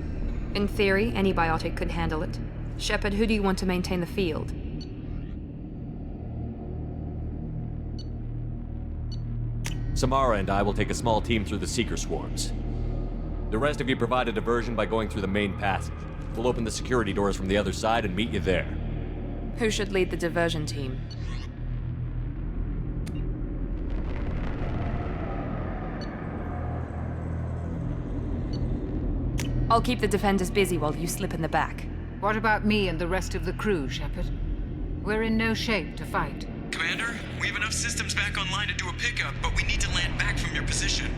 In theory, any biotic could handle it. Shepard, who do you want to maintain the field? Samara and I will take a small team through the Seeker swarms. The rest of you provide a diversion by going through the main passage. We'll open the security doors from the other side and meet you there. Who should lead the diversion team? I'll keep the defenders busy while you slip in the back. What about me and the rest of the crew, Shepard? We're in no shape to fight. Commander, we have enough systems back online to do a pickup, but we need to land back from your position.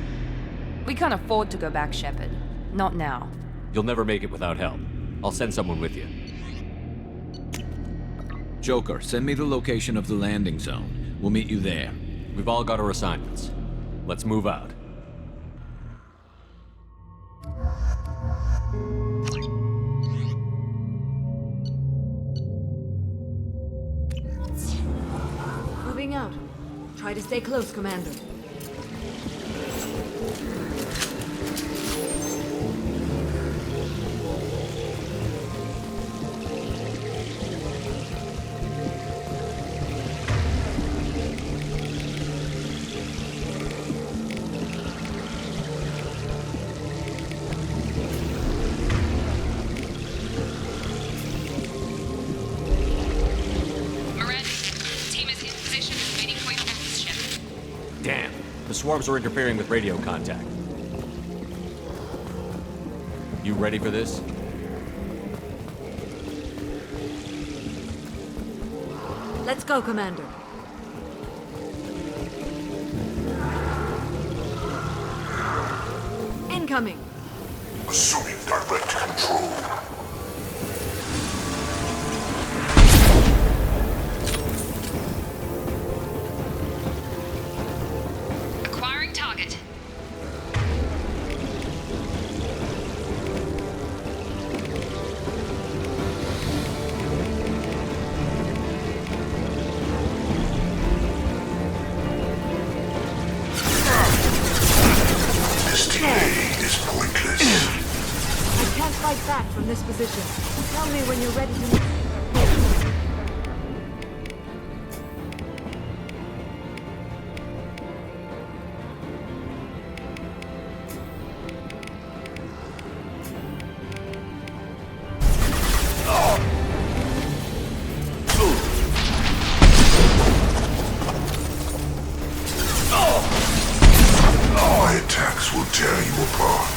We can't afford to go back, Shepard. Not now. You'll never make it without help. I'll send someone with you. Joker, send me the location of the landing zone. We'll meet you there. We've all got our assignments. Let's move out. Moving out. Try to stay close, Commander. Damn, the swarms are interfering with radio contact. You ready for this? Let's go, Commander. Incoming. Assuming direct control. Acquiring target. This delay is pointless. I can't fight back from this position. Tell me when you're ready to... My attacks will tear you apart.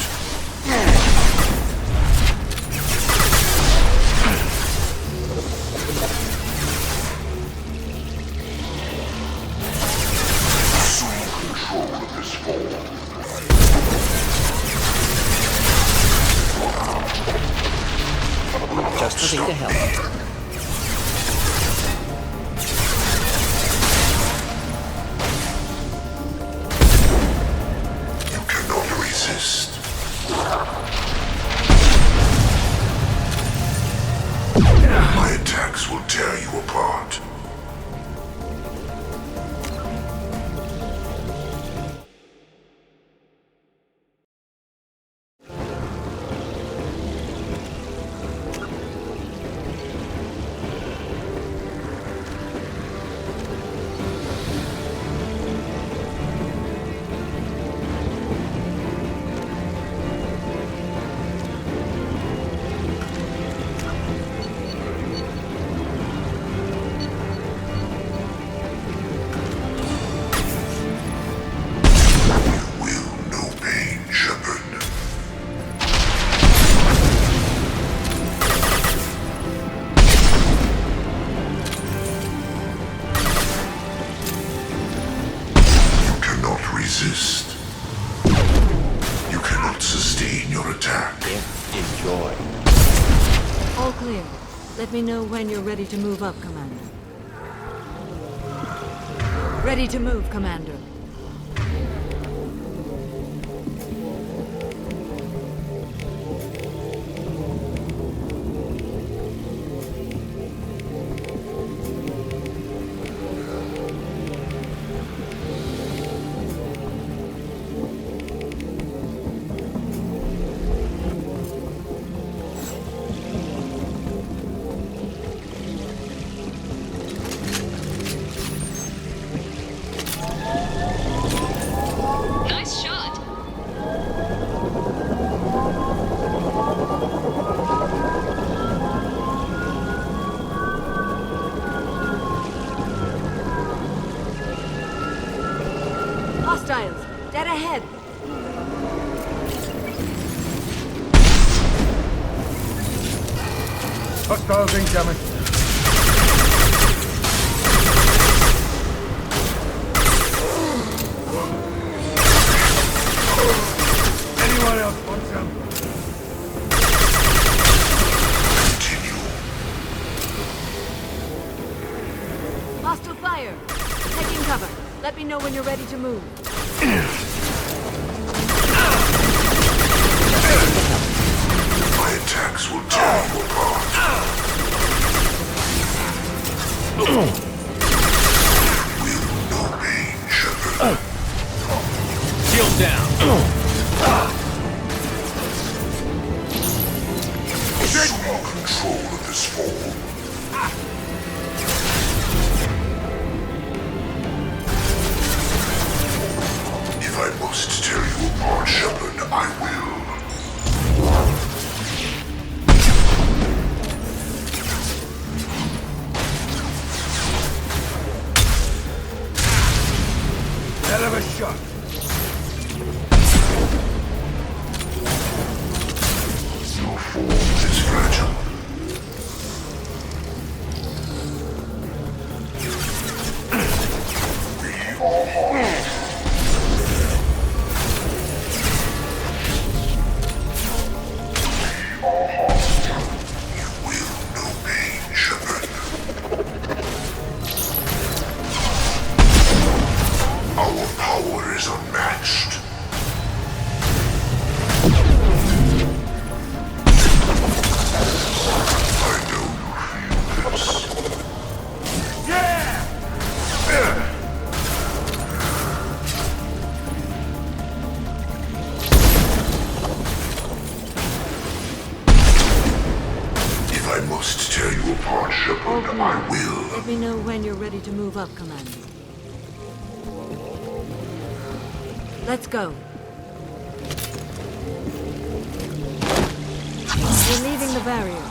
resist. You cannot sustain your attack. Enjoy. All clear. Let me know when you're ready to move up, Commander. Ready to move, Commander. Nice shot. Hostiles! Dead ahead! Hostiles incoming. Anyone else want some? Hostile fire! Taking cover. Let me know when you're ready to move. My attacks will tear you apart. Will no pain, Shepard. Shield down. Assume control of this fall. If I must tear you apart, Shepard, I will. Hell of a shot. Your form is fragile. We are hard. Our power is unmatched. I know you feel this. Yeah! If I must tear you apart, Shepard, I will. Let me know when you're ready to move up, Commander. Let's go. We're leaving the barrier.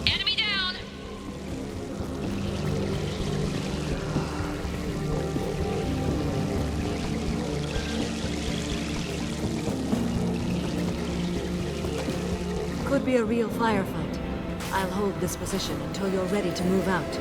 Enemy down. Could be a real firefight. I'll hold this position until you're ready to move out.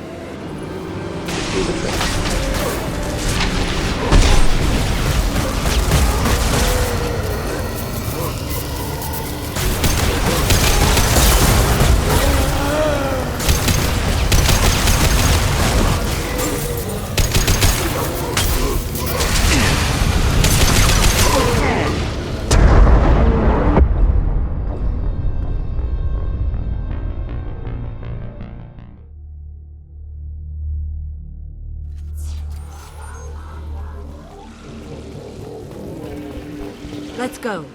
Let's go.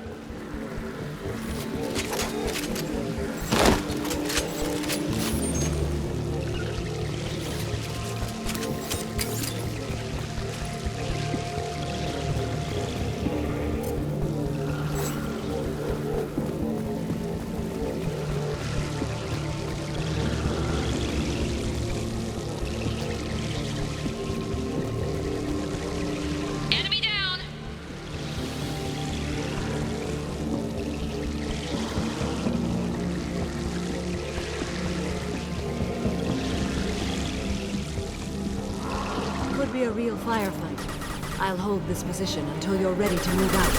be a real firefight. I'll hold this position until you're ready to move out.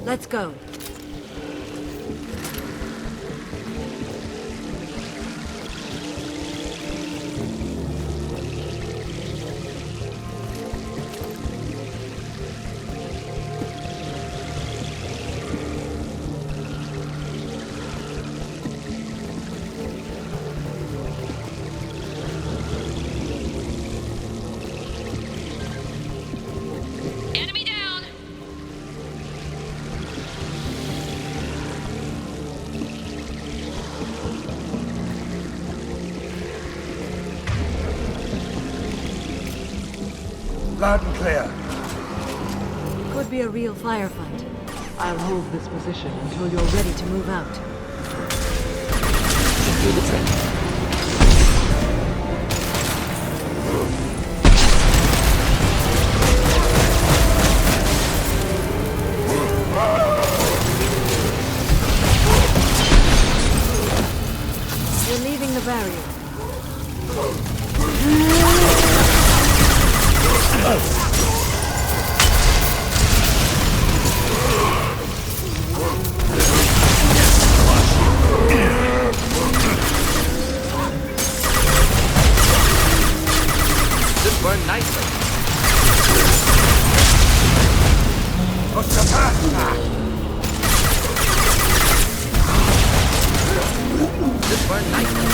Let's go. Enemy down! Loud and clear. Could be a real firefight. I'll hold this position until you're ready to move out. Do the trick. We're leaving the barrier. This burned nicely. This burned nicely.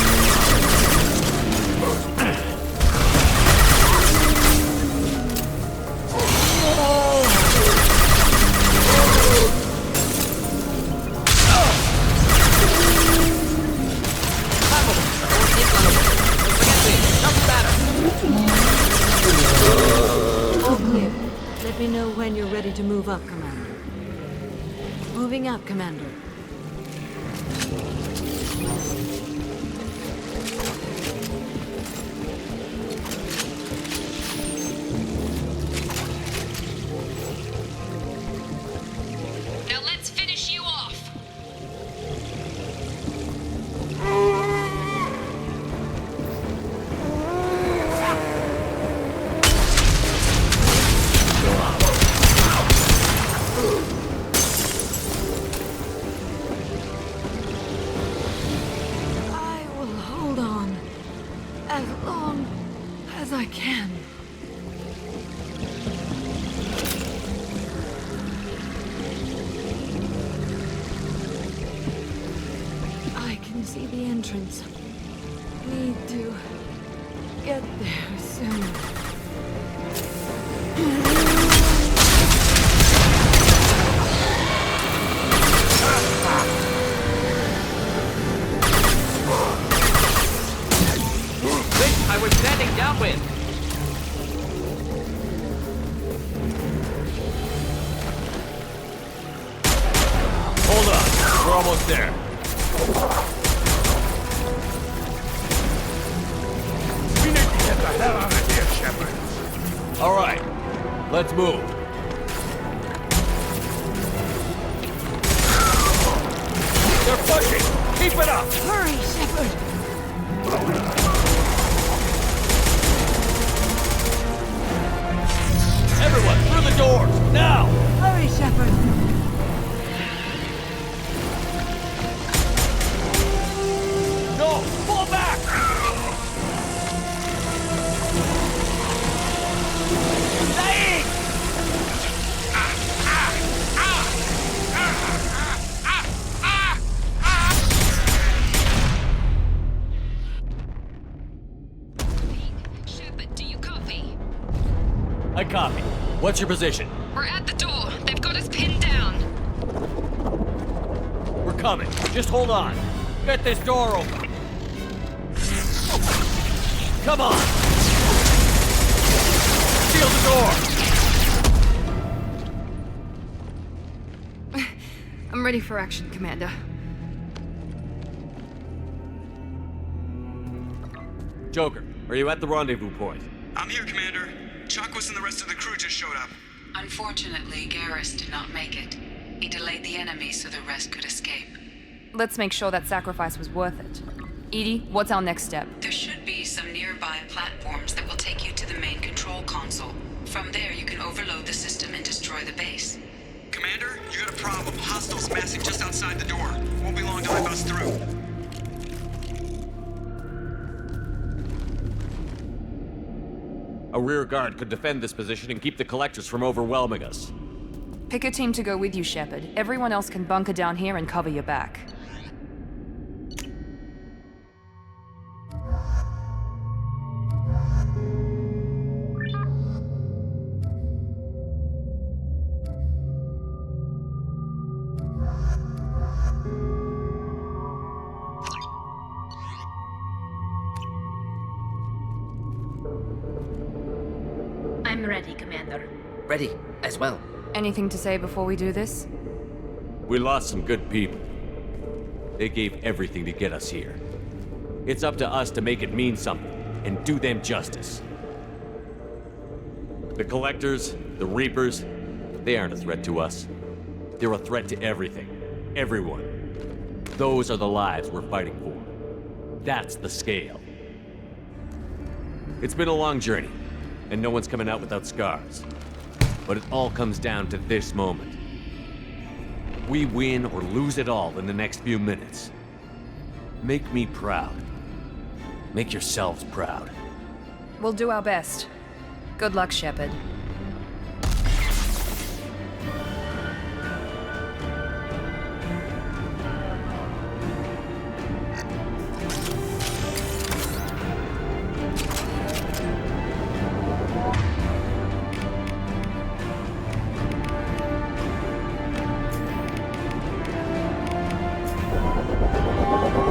All clear. Let me know when you're ready to move up, Commander. Moving up, Commander. Now let's finish you off. I will hold on as long as I can. I can see the entrance. Need to get there soon. I was standing downwind. Hold on. We're almost there. We need to get the hell out of here, Shepard. All right. Let's move. They're pushing. Keep it up. Hurry, Shepard! Everyone, through the doors. Now. Hurry, Shepard! No. Fall back. Saeed! What's your position? We're at the door. They've got us pinned down. We're coming. Just hold on. Get this door open. Come on! Seal the door! I'm ready for action, Commander. Joker, are you at the rendezvous point? I'm here, Commander. Chakwas and the rest of the crew just showed up. Unfortunately, Garrus did not make it. He delayed the enemy so the rest could escape. Let's make sure that sacrifice was worth it. EDI, what's our next step? There should be some nearby platforms that will take you to the main control console. From there, you can overload the system and destroy the base. Commander, you got a problem. Hostiles massing just outside the door. Won't be long till they bust through. A rear guard could defend this position and keep the collectors from overwhelming us. Pick a team to go with you, Shepard. Everyone else can bunker down here and cover your back. I'm ready, Commander. Ready, as well. Anything to say before we do this? We lost some good people. They gave everything to get us here. It's up to us to make it mean something, and do them justice. The Collectors, the Reapers, they aren't a threat to us. They're a threat to everything. Everyone. Those are the lives we're fighting for. That's the scale. It's been a long journey, and no one's coming out without scars. But it all comes down to this moment. We win or lose it all in the next few minutes. Make me proud. Make yourselves proud. We'll do our best. Good luck, Shepard.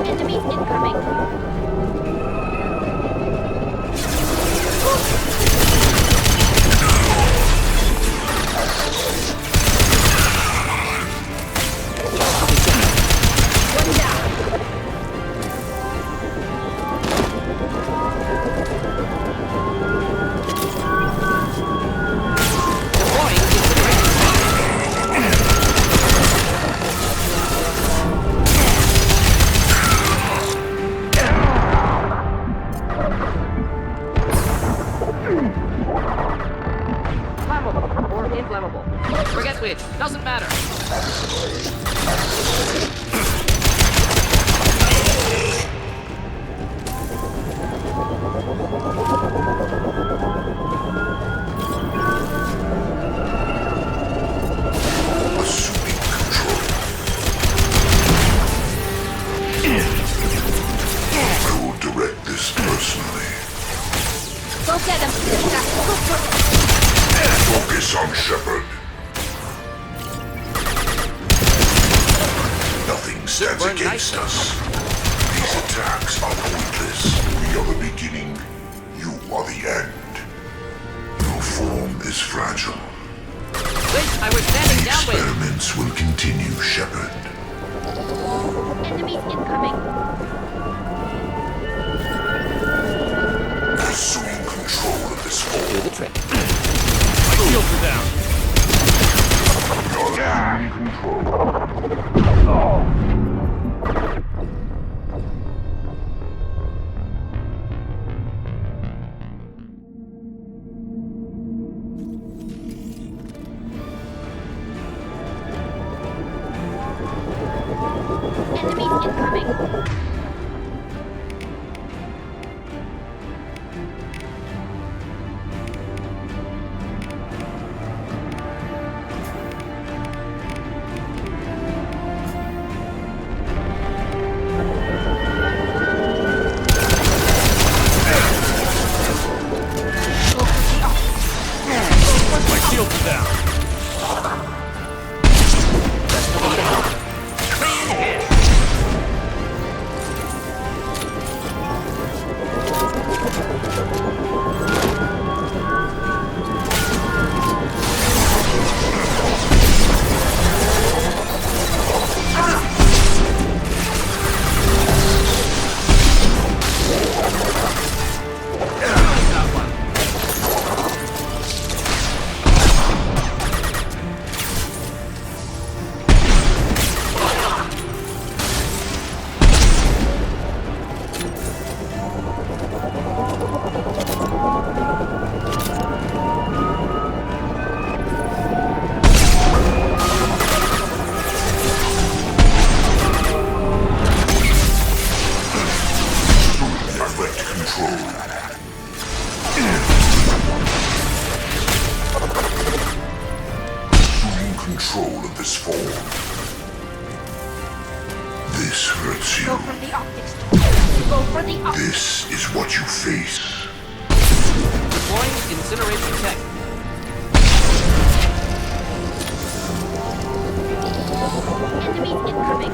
Enemies incoming. Flammable or inflammable. Forget which. Doesn't matter. I will direct this personally. Go get him. Focus on Shepard. Nothing stands against us. These attacks are pointless. We are the beginning. You are the end. Your form is fragile. Wait, I was standing downwind. Experiments will continue, Shepard. Enemies incoming. Assume control of this form. Do the trick. My shields are down. You're in control. Enemies incoming. My shields This hurts you. Go for the optics. Go for the optics. This is what you face. Deploying incineration tech. Enemies incoming.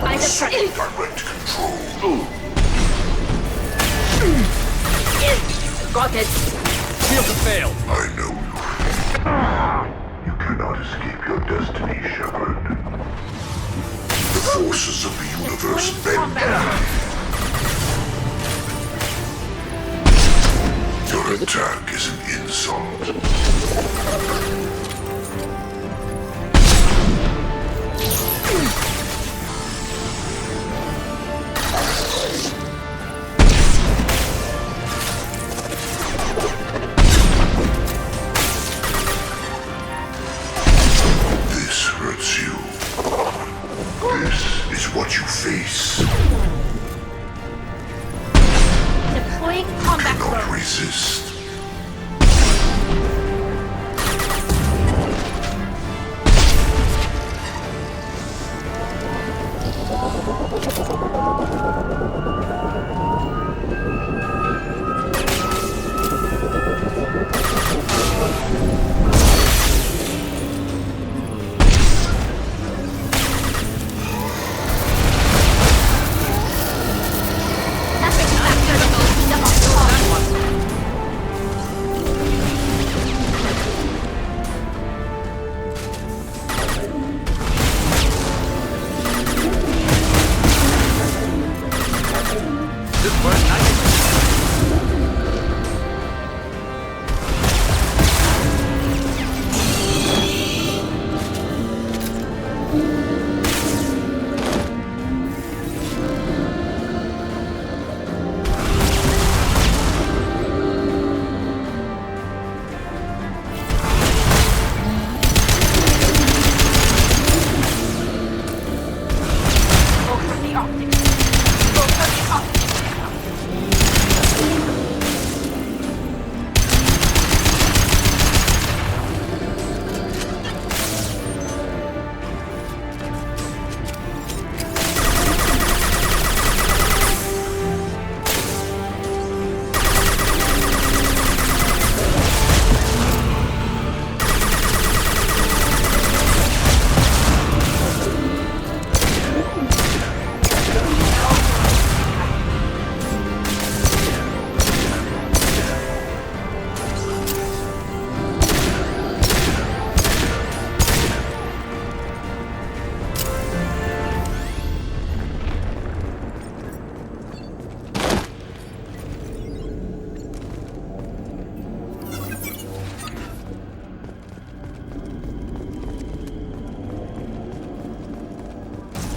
I detect. Direct control. Got it. Shield to fail. I know you. You cannot escape your destiny, Shepard. The forces of the universe bend. Your attack is an insult. This hurts you. This is what you face. Deploying combat Cannot drone. resist.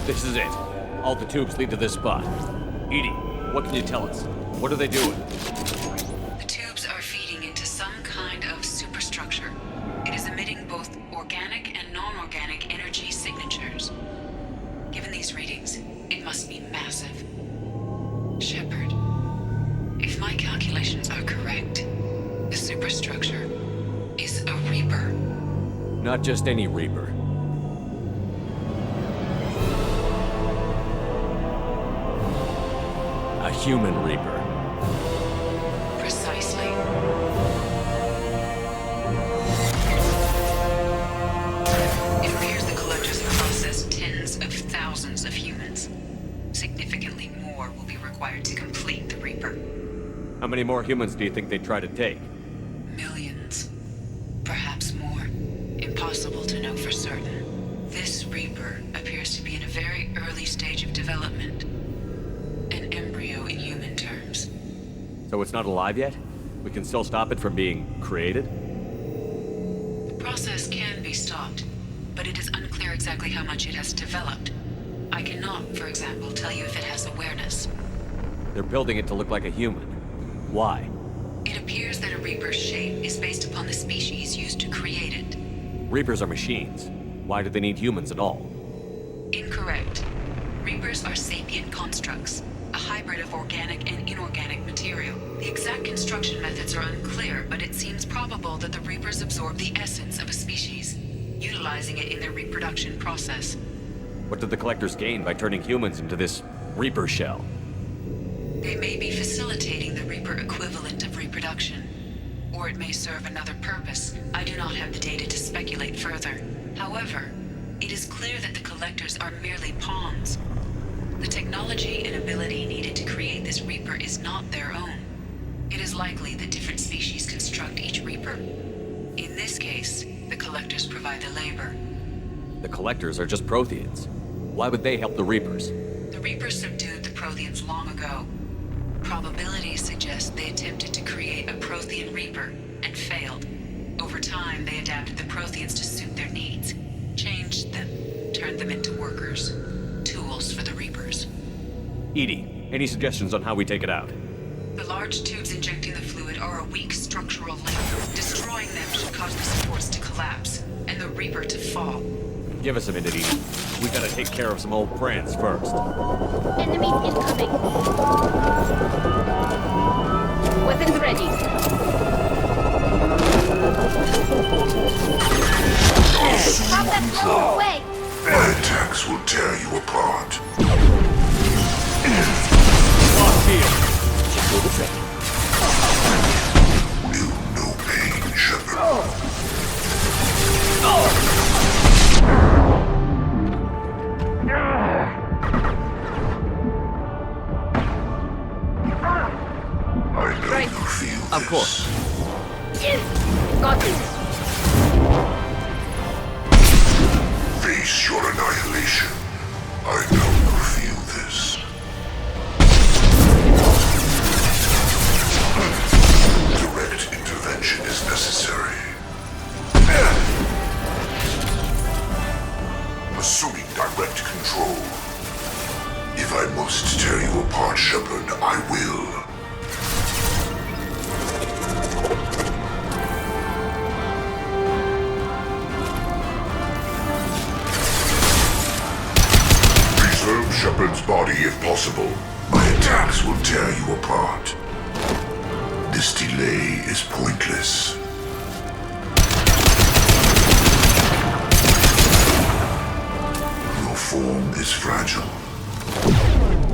This is it. All the tubes lead to this spot. Edie, what can you tell us? What are they doing? The tubes are feeding into some kind of superstructure. It is emitting both organic and non-organic energy signatures. Given these readings, it must be massive. Shepard, if my calculations are correct, the superstructure is a Reaper. Not just any Reaper. A human Reaper. Precisely. It appears the Collectors have processed tens of thousands of humans. Significantly more will be required to complete the Reaper. How many more humans do you think they'd try to take? Millions. Perhaps more. Impossible to know for certain. This Reaper appears to be in a very early stage of development. An embryo in human terms. So it's not alive yet? We can still stop it from being created? The process can be stopped, but it is unclear exactly how much it has developed. I cannot, for example, tell you if it has awareness. They're building it to look like a human. Why? It appears that a Reaper's shape is based upon the species used to create it. Reapers are machines. Why do they need humans at all? Incorrect. Reapers are sapient constructs, a hybrid of organic and inorganic material. The exact construction methods are unclear, but it seems probable that the Reapers absorb the essence of a species. utilizing it in their reproduction process. What did the Collectors gain by turning humans into this Reaper shell? They may be facilitating the Reaper equivalent of reproduction, or it may serve another purpose. I do not have the data to speculate further. However, it is clear that the Collectors are merely pawns. The technology and ability needed to create this Reaper is not their own. It is likely that different species construct each Reaper. In this case, the Collectors provide the labor. The Collectors are just Protheans. Why would they help the Reapers? The Reapers subdued the Protheans long ago. Probabilities suggest they attempted to create a Prothean Reaper and failed. Over time, they adapted the Protheans to suit their needs, changed them, turned them into workers, tools for the Reapers. EDI, any suggestions on how we take it out? The large tubes injecting the fluid are a weak structural link. Destroying them should cause the supports to collapse, and the Reaper to fall. Give us a minute, EDI. We gotta take care of some old friends first. Enemy incoming. Weapons ready. Have them blow away. My attacks will tear you apart. Lost here. Just do the trick. Feel no pain, Shepard. I know you feel this. Of course. Got it. Face your annihilation. I know you feel this. Direct intervention is necessary. Assuming direct control. If I must tear you apart, Shepard, I will. Preserve Shepard's body if possible. My attacks will tear you apart. This delay is pointless. Your form is fragile.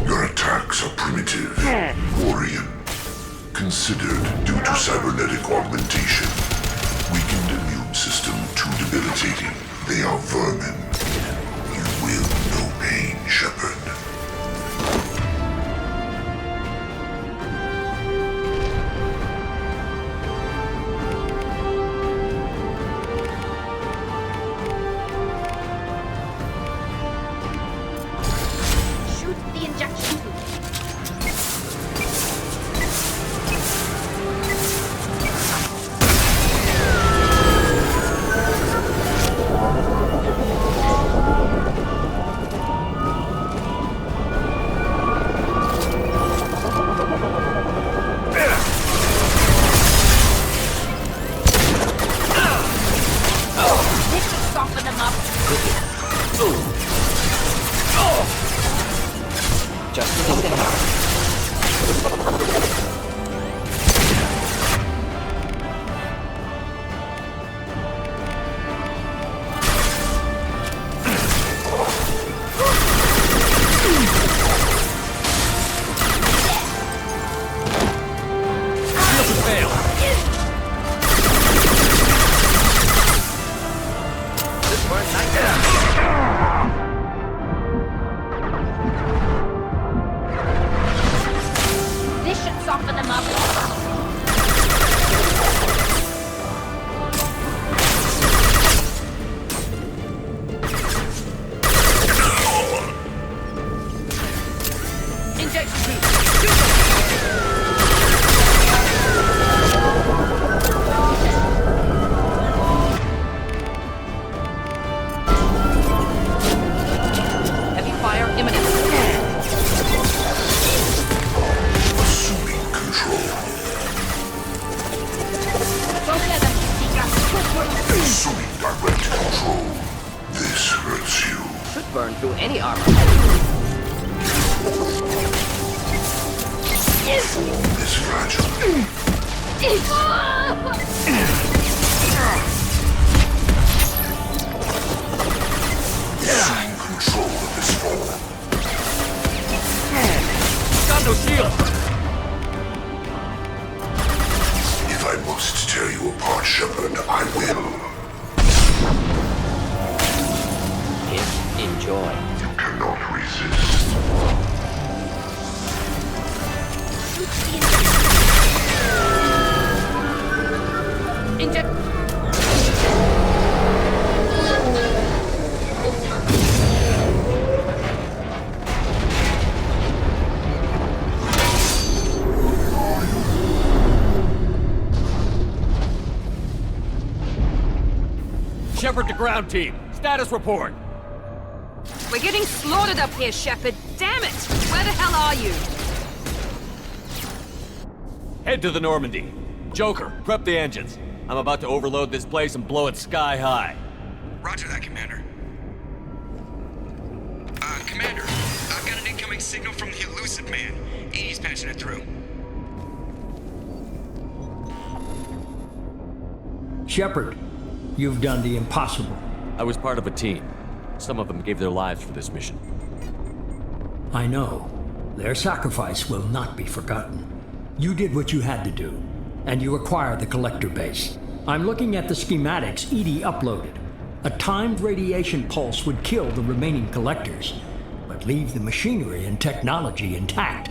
Your attacks are primitive, Orion. Considered due to cybernetic augmentation. Weakened immune system too debilitating. They are vermin. You will know pain, Shepard. Shoot the injection tube. Soften them up. Just think it out. This should soften them up. Injection Heavy fire imminent. Assuming control. Assuming direct control. This hurts you. Should burn through any armor. Is fragile. Enjoy. You cannot resist. Inject. Shepard to ground team. Status report. We're getting slaughtered up here, Shepard. Damn it! Where the hell are you? Head to the Normandy. Joker, prep the engines. I'm about to overload this place and blow it sky high. Roger that, Commander. Commander, I've got an incoming signal from the Elusive Man. Edie's patching it through. Shepard, you've done the impossible. I was part of a team. Some of them gave their lives for this mission. I know. Their sacrifice will not be forgotten. You did what you had to do, and you acquired the Collector base. I'm looking at the schematics Edie uploaded. A timed radiation pulse would kill the remaining Collectors, but leave the machinery and technology intact.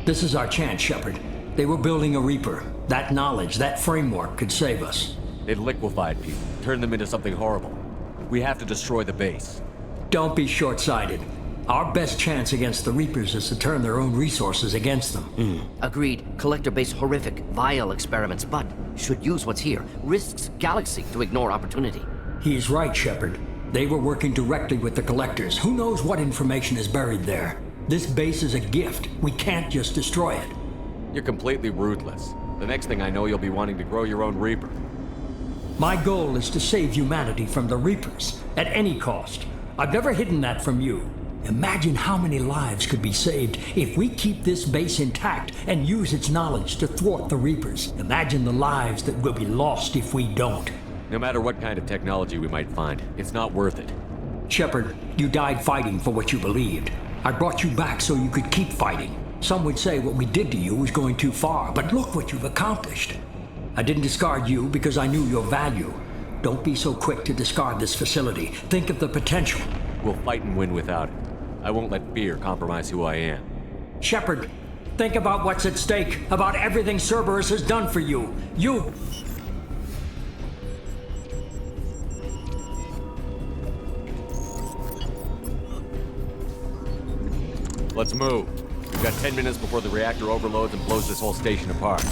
This is our chance, Shepard. They were building a Reaper. That knowledge, that framework could save us. They've liquefied people, turned them into something horrible. We have to destroy the base. Don't be short-sighted. Our best chance against the Reapers is to turn their own resources against them. Agreed. Collector base horrific, vile experiments, but should use what's here. Risks Galaxy to ignore opportunity. He's right, Shepard. They were working directly with the Collectors. Who knows what information is buried there? This base is a gift. We can't just destroy it. You're completely ruthless. The next thing I know, you'll be wanting to grow your own Reaper. My goal is to save humanity from the Reapers, at any cost. I've never hidden that from you. Imagine how many lives could be saved if we keep this base intact and use its knowledge to thwart the Reapers. Imagine the lives that will be lost if we don't. No matter what kind of technology we might find, it's not worth it. Shepard, you died fighting for what you believed. I brought you back so you could keep fighting. Some would say what we did to you was going too far, but look what you've accomplished. I didn't discard you because I knew your value. Don't be so quick to discard this facility. Think of the potential. We'll fight and win without it. I won't let fear compromise who I am. Shepard, think about what's at stake, about everything Cerberus has done for you. You... Let's move. We've got 10 minutes before the reactor overloads and blows this whole station apart.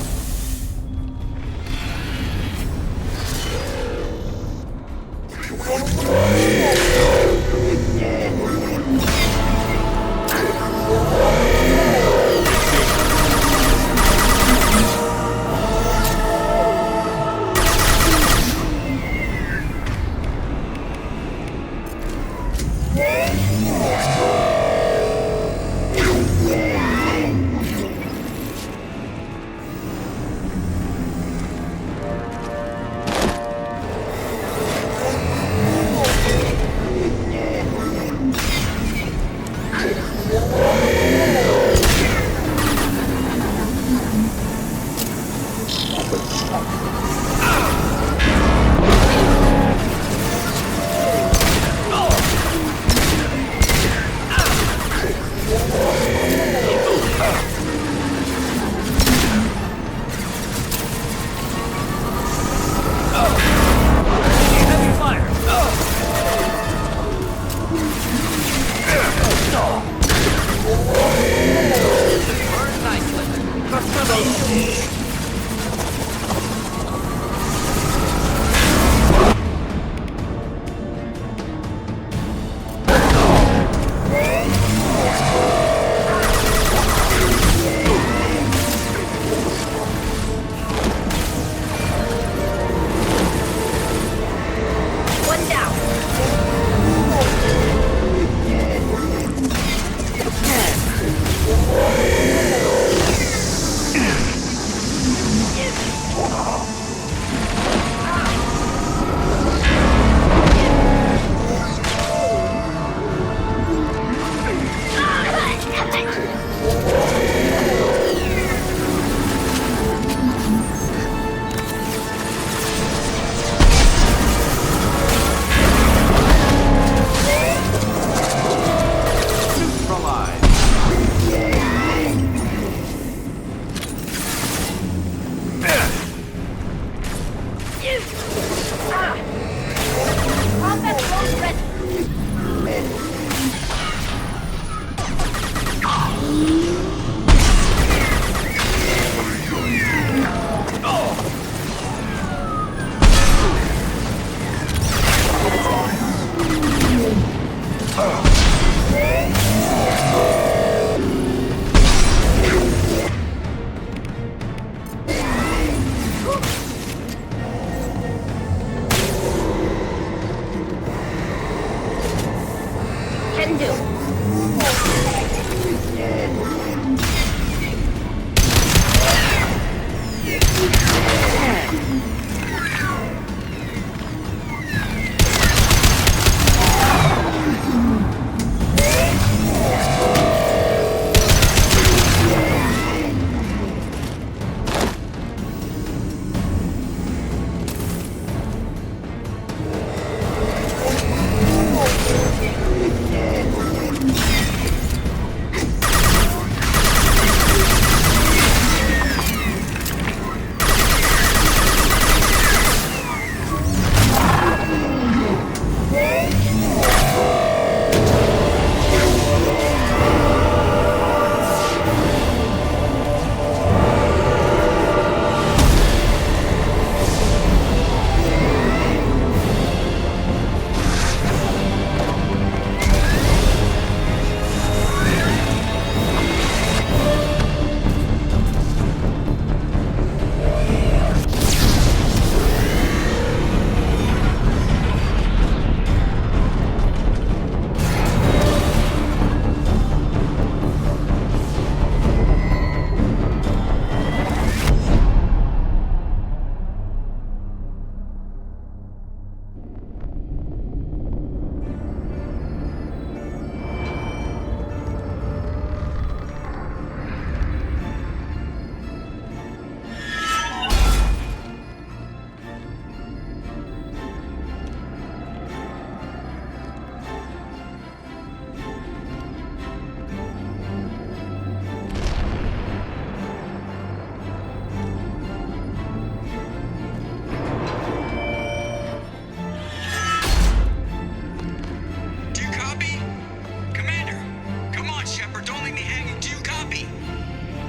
ahead and do.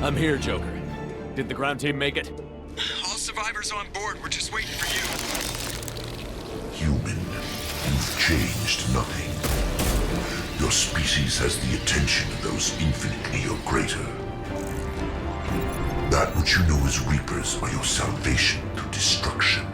I'm here, Joker. Did the ground team make it? All survivors on board. We're just waiting for you. Human, you've changed nothing. Your species has the attention of those infinitely or greater. That which you know as Reapers are your salvation to destruction.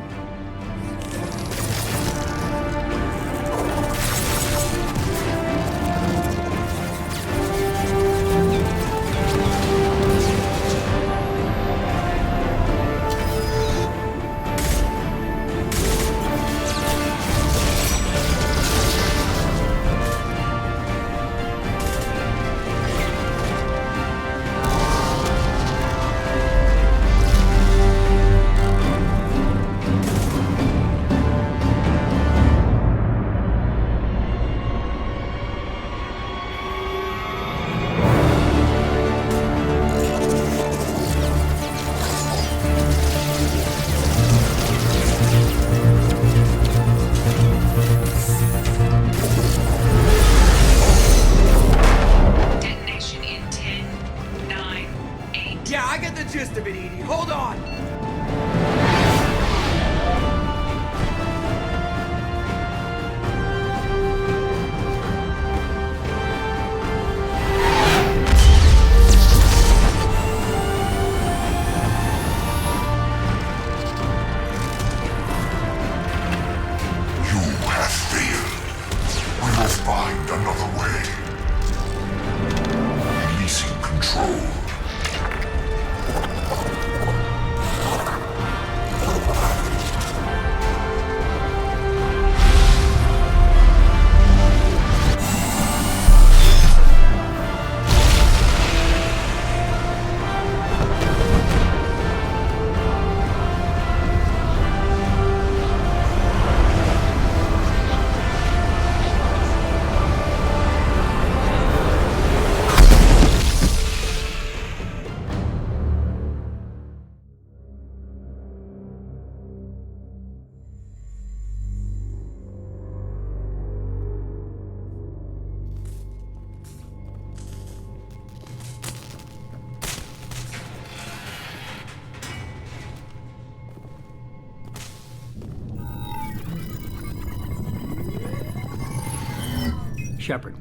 Shepard,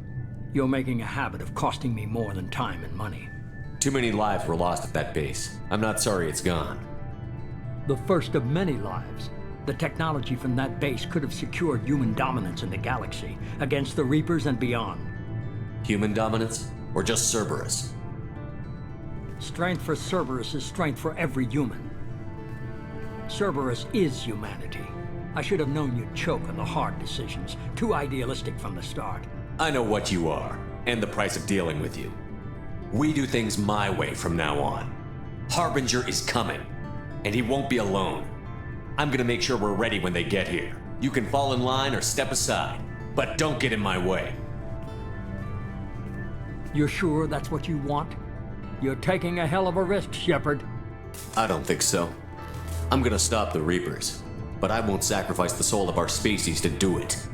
you're making a habit of costing me more than time and money. Too many lives were lost at that base. I'm not sorry it's gone. The first of many lives. The technology from that base could have secured human dominance in the galaxy against the Reapers and beyond. Human dominance? Or just Cerberus? Strength for Cerberus is strength for every human. Cerberus is humanity. I should have known you'd choke on the hard decisions. Too idealistic from the start. I know what you are, and the price of dealing with you. We do things my way from now on. Harbinger is coming, and he won't be alone. I'm gonna make sure we're ready when they get here. You can fall in line or step aside, but don't get in my way. You're sure that's what you want? You're taking a hell of a risk, Shepard. I don't think so. I'm gonna stop the Reapers, but I won't sacrifice the soul of our species to do it.